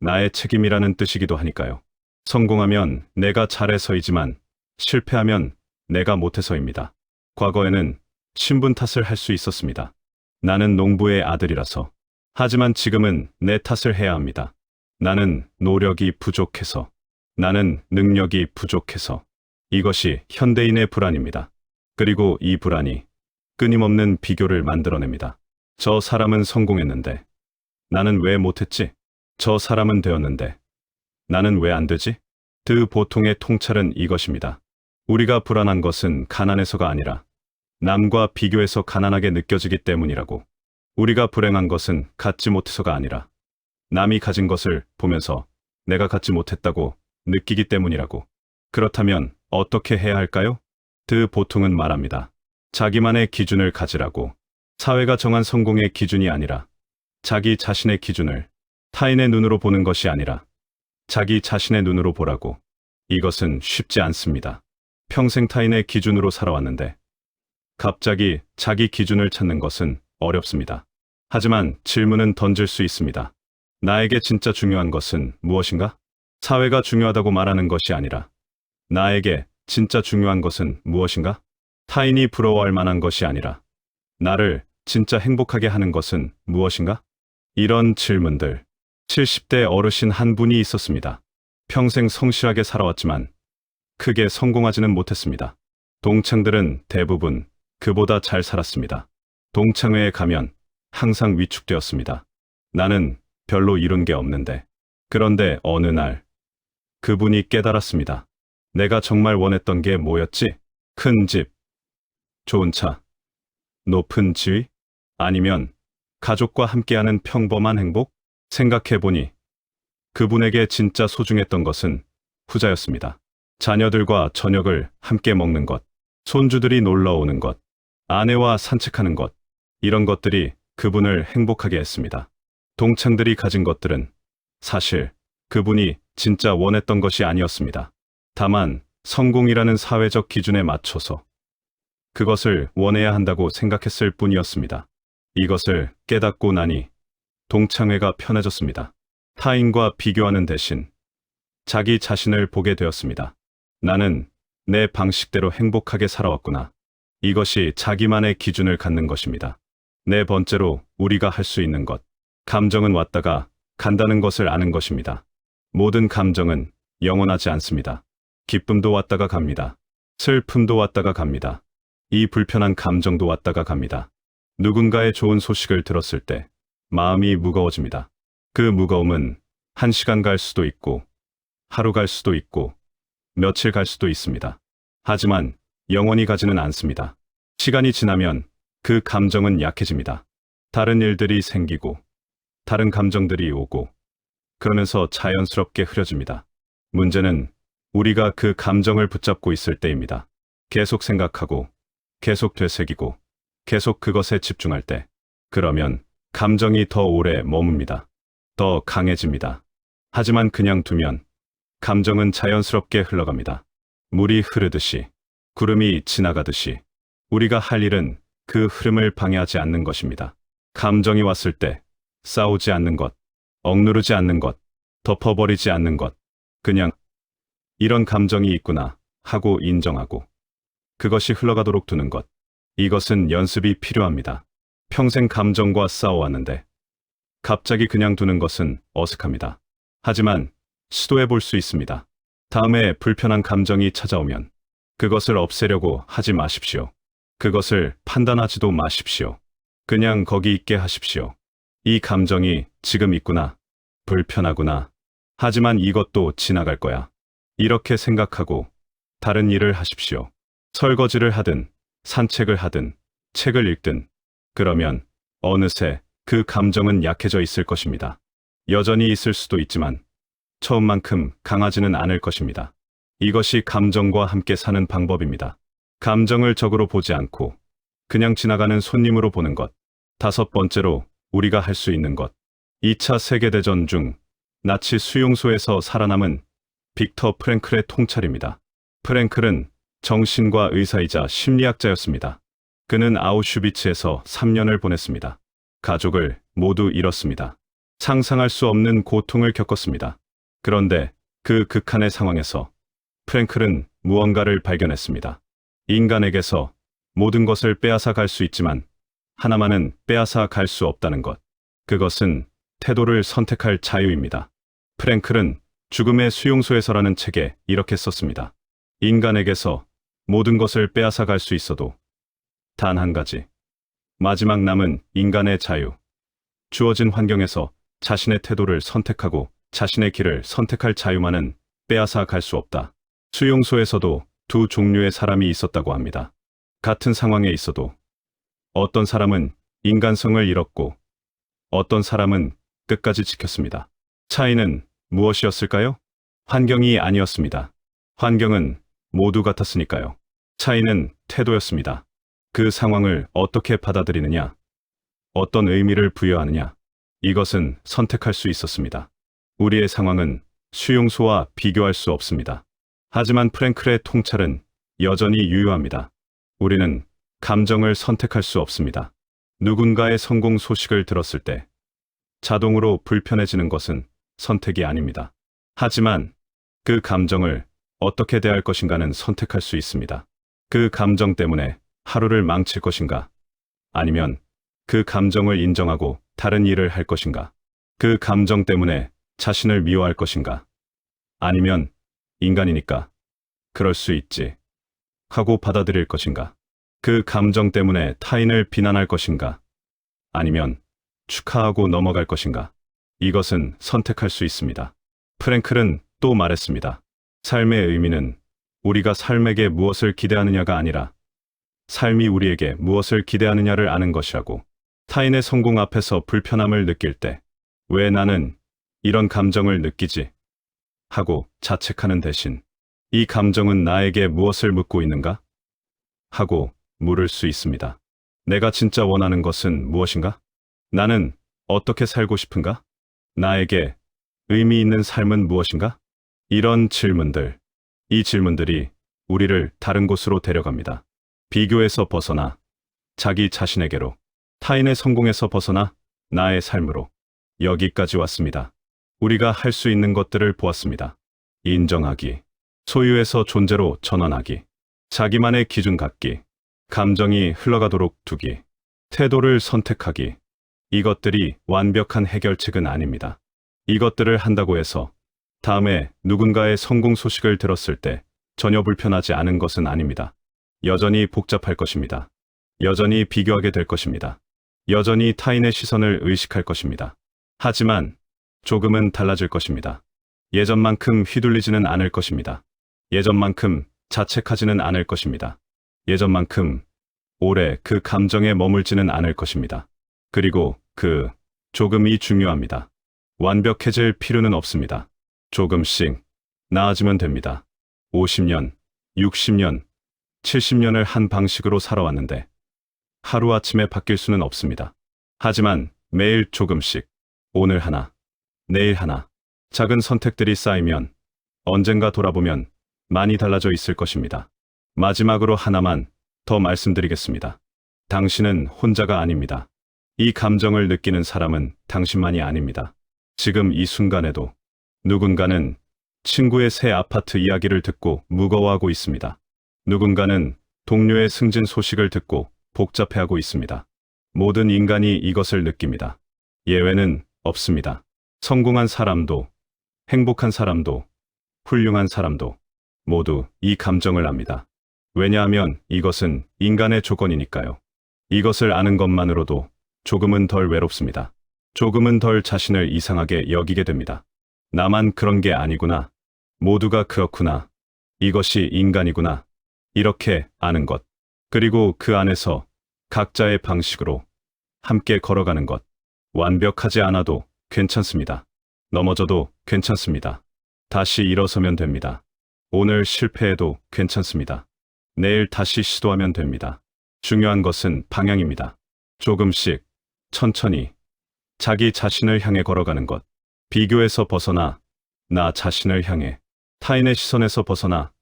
나의 책임이라는 뜻이기도 하니까요. 성공하면 내가 잘해서이지만 실패하면 내가 못해서입니다. 과거에는 신분 탓을 할 수 있었습니다. 나는 농부의 아들이라서. 하지만 지금은 내 탓을 해야 합니다. 나는 노력이 부족해서. 나는 능력이 부족해서. 이것이 현대인의 불안입니다. 그리고 이 불안이 끊임없는 비교를 만들어냅니다. 저 사람은 성공했는데 나는 왜 못했지? 저 사람은 되었는데 나는 왜 안 되지? 드 보통의 통찰은 이것입니다. 우리가 불안한 것은 가난해서가 아니라 남과 비교해서 가난하게 느껴지기 때문이라고. 우리가 불행한 것은 갖지 못해서가 아니라 남이 가진 것을 보면서 내가 갖지 못했다고 느끼기 때문이라고. 그렇다면 어떻게 해야 할까요? 드 보통은 말합니다. 자기만의 기준을 가지라고. 사회가 정한 성공의 기준이 아니라 자기 자신의 기준을, 타인의 눈으로 보는 것이 아니라 자기 자신의 눈으로 보라고. 이것은 쉽지 않습니다. 평생 타인의 기준으로 살아왔는데 갑자기 자기 기준을 찾는 것은 어렵습니다. 하지만 질문은 던질 수 있습니다. 나에게 진짜 중요한 것은 무엇인가? 사회가 중요하다고 말하는 것이 아니라 나에게 진짜 중요한 것은 무엇인가? 타인이 부러워할 만한 것이 아니라 나를 진짜 행복하게 하는 것은 무엇인가? 이런 질문들. 70대 어르신 한 분이 있었습니다. 평생 성실하게 살아왔지만 크게 성공하지는 못했습니다. 동창들은 대부분 그보다 잘 살았습니다. 동창회에 가면 항상 위축되었습니다. 나는 별로 이룬 게 없는데. 그런데 어느 날 그분이 깨달았습니다. 내가 정말 원했던 게 뭐였지? 큰 집, 좋은 차, 높은 지위? 아니면 가족과 함께하는 평범한 행복? 생각해보니 그분에게 진짜 소중했던 것은 후자였습니다. 자녀들과 저녁을 함께 먹는 것, 손주들이 놀러 오는 것, 아내와 산책하는 것, 이런 것들이 그분을 행복하게 했습니다. 동창들이 가진 것들은 사실 그분이 진짜 원했던 것이 아니었습니다. 다만 성공이라는 사회적 기준에 맞춰서 그것을 원해야 한다고 생각했을 뿐이었습니다. 이것을 깨닫고 나니 동창회가 편해졌습니다. 타인과 비교하는 대신 자기 자신을 보게 되었습니다. 나는 내 방식대로 행복하게 살아왔구나. 이것이 자기만의 기준을 갖는 것입니다. 네 번째로 우리가 할 수 있는 것. 감정은 왔다가 간다는 것을 아는 것입니다. 모든 감정은 영원하지 않습니다. 기쁨도 왔다가 갑니다. 슬픔도 왔다가 갑니다. 이 불편한 감정도 왔다가 갑니다. 누군가의 좋은 소식을 들었을 때 마음이 무거워집니다. 그 무거움은 1시간 갈 수도 있고 하루 갈 수도 있고 며칠 갈 수도 있습니다. 하지만 영원히 가지는 않습니다. 시간이 지나면 그 감정은 약해집니다. 다른 일들이 생기고 다른 감정들이 오고 그러면서 자연스럽게 흐려집니다. 문제는 우리가 그 감정을 붙잡고 있을 때입니다. 계속 생각하고 계속 되새기고 계속 그것에 집중할 때 그러면 감정이 더 오래 머뭅니다. 더 강해집니다. 하지만 그냥 두면 감정은 자연스럽게 흘러갑니다. 물이 흐르듯이 구름이 지나가듯이 우리가 할 일은 그 흐름을 방해하지 않는 것입니다. 감정이 왔을 때 싸우지 않는 것, 억누르지 않는 것, 덮어버리지 않는 것, 그냥 이런 감정이 있구나 하고 인정하고 그것이 흘러가도록 두는 것. 이것은 연습이 필요합니다. 평생 감정과 싸워왔는데 갑자기 그냥 두는 것은 어색합니다. 하지만 시도해 볼 수 있습니다. 다음에 불편한 감정이 찾아오면 그것을 없애려고 하지 마십시오. 그것을 판단하지도 마십시오. 그냥 거기 있게 하십시오. 이 감정이 지금 있구나. 불편하구나. 하지만 이것도 지나갈 거야. 이렇게 생각하고 다른 일을 하십시오. 설거지를 하든 산책을 하든 책을 읽든 그러면 어느새 그 감정은 약해져 있을 것입니다. 여전히 있을 수도 있지만 처음만큼 강하지는 않을 것입니다. 이것이 감정과 함께 사는 방법입니다. 감정을 적으로 보지 않고 그냥 지나가는 손님으로 보는 것. 다섯 번째로 우리가 할 수 있는 것. 2차 세계대전 중 나치 수용소에서 살아남은 빅터 프랭클의 통찰입니다. 프랭클은 정신과 의사이자 심리학자였습니다. 그는 아우슈비츠에서 3년을 보냈습니다. 가족을 모두 잃었습니다. 상상할 수 없는 고통을 겪었습니다. 그런데 그 극한의 상황에서 프랭클은 무언가를 발견했습니다. 인간에게서 모든 것을 빼앗아 갈 수 있지만 하나만은 빼앗아 갈 수 없다는 것. 그것은 태도를 선택할 자유입니다. 프랭클은 죽음의 수용소에서라는 책에 이렇게 썼습니다. 인간에게서 모든 것을 빼앗아 갈 수 있어도 단 한 가지. 마지막 남은 인간의 자유. 주어진 환경에서 자신의 태도를 선택하고 자신의 길을 선택할 자유만은 빼앗아 갈 수 없다. 수용소에서도 두 종류의 사람이 있었다고 합니다. 같은 상황에 있어도 어떤 사람은 인간성을 잃었고 어떤 사람은 끝까지 지켰습니다. 차이는 무엇이었을까요? 환경이 아니었습니다. 환경은 모두 같았으니까요. 차이는 태도였습니다. 그 상황을 어떻게 받아들이느냐, 어떤 의미를 부여하느냐, 이것은 선택할 수 있었습니다. 우리의 상황은 수용소와 비교할 수 없습니다. 하지만 프랭클의 통찰은 여전히 유효합니다. 우리는 감정을 선택할 수 없습니다. 누군가의 성공 소식을 들었을 때 자동으로 불편해지는 것은 선택이 아닙니다. 하지만 그 감정을 어떻게 대할 것인가는 선택할 수 있습니다. 그 감정 때문에 하루를 망칠 것인가? 아니면 그 감정을 인정하고 다른 일을 할 것인가? 그 감정 때문에 자신을 미워할 것인가? 아니면 인간이니까 그럴 수 있지 하고 받아들일 것인가? 그 감정 때문에 타인을 비난할 것인가? 아니면 축하하고 넘어갈 것인가? 이것은 선택할 수 있습니다. 프랭클은 또 말했습니다. 삶의 의미는 우리가 삶에게 무엇을 기대하느냐가 아니라 삶이 우리에게 무엇을 기대하느냐를 아는 것이라고. 타인의 성공 앞에서 불편함을 느낄 때 왜 나는 이런 감정을 느끼지? 하고 자책하는 대신 이 감정은 나에게 무엇을 묻고 있는가? 하고 물을 수 있습니다. 내가 진짜 원하는 것은 무엇인가? 나는 어떻게 살고 싶은가? 나에게 의미 있는 삶은 무엇인가? 이런 질문들, 이 질문들이 우리를 다른 곳으로 데려갑니다. 비교에서 벗어나 자기 자신에게로, 타인의 성공에서 벗어나 나의 삶으로. 여기까지 왔습니다. 우리가 할 수 있는 것들을 보았습니다. 인정하기, 소유에서 존재로 전환하기, 자기만의 기준 갖기, 감정이 흘러가도록 두기, 태도를 선택하기. 이것들이 완벽한 해결책은 아닙니다. 이것들을 한다고 해서 다음에 누군가의 성공 소식을 들었을 때 전혀 불편하지 않은 것은 아닙니다. 여전히 복잡할 것입니다. 여전히 비교하게 될 것입니다. 여전히 타인의 시선을 의식할 것입니다. 하지만 조금은 달라질 것입니다. 예전만큼 휘둘리지는 않을 것입니다. 예전만큼 자책하지는 않을 것입니다. 예전만큼 오래 그 감정에 머물지는 않을 것입니다. 그리고 그 조금이 중요합니다. 완벽해질 필요는 없습니다. 조금씩 나아지면 됩니다. 50년, 60년, 70년을 한 방식으로 살아왔는데 하루아침에 바뀔 수는 없습니다. 하지만 매일 조금씩, 오늘 하나, 내일 하나, 작은 선택들이 쌓이면 언젠가 돌아보면 많이 달라져 있을 것입니다. 마지막으로 하나만 더 말씀드리겠습니다. 당신은 혼자가 아닙니다. 이 감정을 느끼는 사람은 당신만이 아닙니다. 지금 이 순간에도 누군가는 친구의 새 아파트 이야기를 듣고 무거워하고 있습니다. 누군가는 동료의 승진 소식을 듣고 복잡해하고 있습니다. 모든 인간이 이것을 느낍니다. 예외는 없습니다. 성공한 사람도, 행복한 사람도, 훌륭한 사람도 모두 이 감정을 압니다. 왜냐하면 이것은 인간의 조건이니까요. 이것을 아는 것만으로도 조금은 덜 외롭습니다. 조금은 덜 자신을 이상하게 여기게 됩니다. 나만 그런 게 아니구나. 모두가 그렇구나. 이것이 인간이구나. 이렇게 아는 것. 그리고 그 안에서 각자의 방식으로 함께 걸어가는 것. 완벽하지 않아도 괜찮습니다. 넘어져도 괜찮습니다. 다시 일어서면 됩니다. 오늘 실패해도 괜찮습니다. 내일 다시 시도하면 됩니다. 중요한 것은 방향입니다. 조금씩, 천천히, 자기 자신을 향해 걸어가는 것. 비교에서 벗어나 나 자신을 향해, 타인의 시선에서 벗어나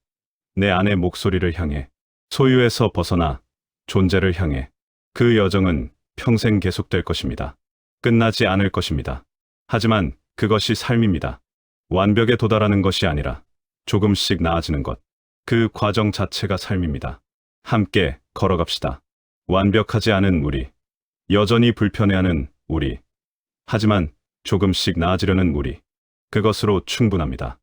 내 안의 목소리를 향해, 소유에서 벗어나 존재를 향해. 그 여정은 평생 계속될 것입니다. 끝나지 않을 것입니다. 하지만 그것이 삶입니다. 완벽에 도달하는 것이 아니라 조금씩 나아지는 것. 그 과정 자체가 삶입니다. 함께 걸어갑시다. 완벽하지 않은 우리, 여전히 불편해하는 우리, 하지만 조금씩 나아지려는 우리, 그것으로 충분합니다.